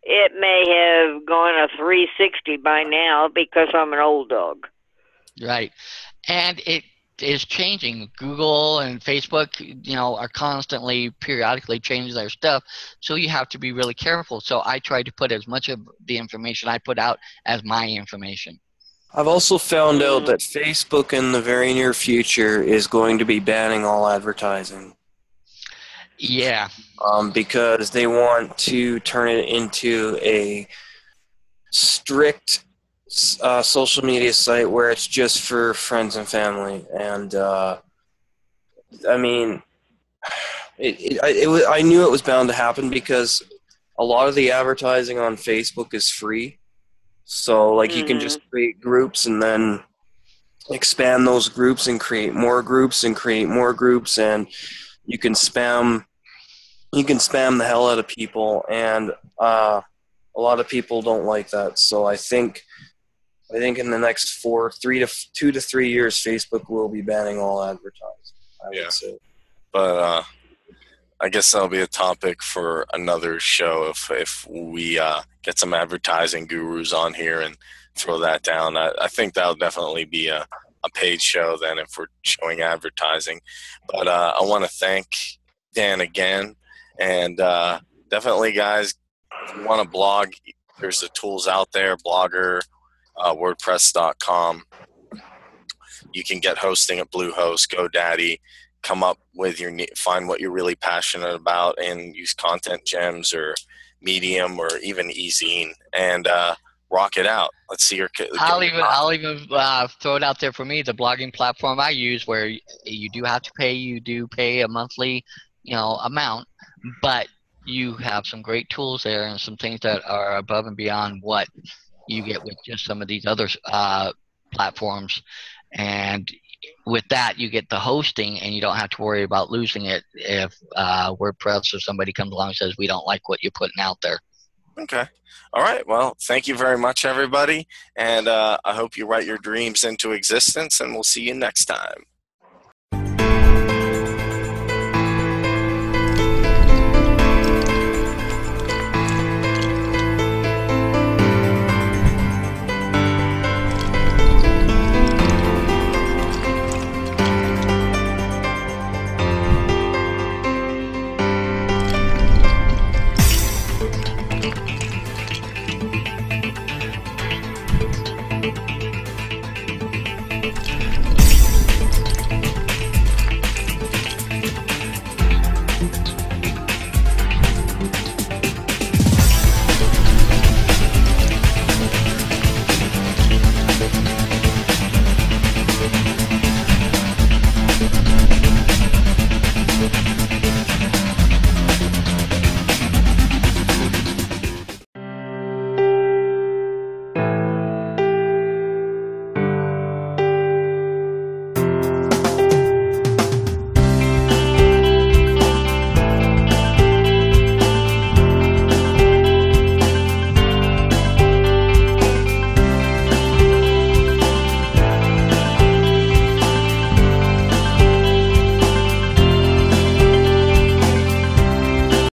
it may have gone a 360 by now because I'm an old dog. Right. And it is changing. Google and Facebook, are constantly, periodically changing their stuff. So you have to be really careful. So I try to put as much of the information I put out as my information. I've also found out that Facebook in the very near future is going to be banning all advertising. Yeah. Because they want to turn it into a strict social media site where it's just for friends and family. And I mean, I knew it was bound to happen because a lot of the advertising on Facebook is free. So you can just create groups and then expand those groups and create more groups and create more groups, and you can spam the hell out of people, and a lot of people don't like that. So I think in the next 2 to 3 years, Facebook will be banning all advertising, I would say. But I guess that'll be a topic for another show if we get some advertising gurus on here and throw that down. I think that'll definitely be a paid show then if we're showing advertising. But I want to thank Dan again. And definitely, guys, if you want to blog, there's the tools out there, Blogger, WordPress.com. You can get hosting at Bluehost, GoDaddy. Come up with find what you're really passionate about and use Content Gems or Medium or even eZine and rock it out. Let's see your. I'll even throw it out there for me. The blogging platform I use, where you do have to pay. You do pay a monthly, amount, but you have some great tools there and some things that are above and beyond what you get with just some of these other platforms. And with that, you get the hosting, and you don't have to worry about losing it if WordPress or somebody comes along and says, we don't like what you're putting out there. Okay. All right. Well, thank you very much, everybody. And I hope you write your dreams into existence, and we'll see you next time.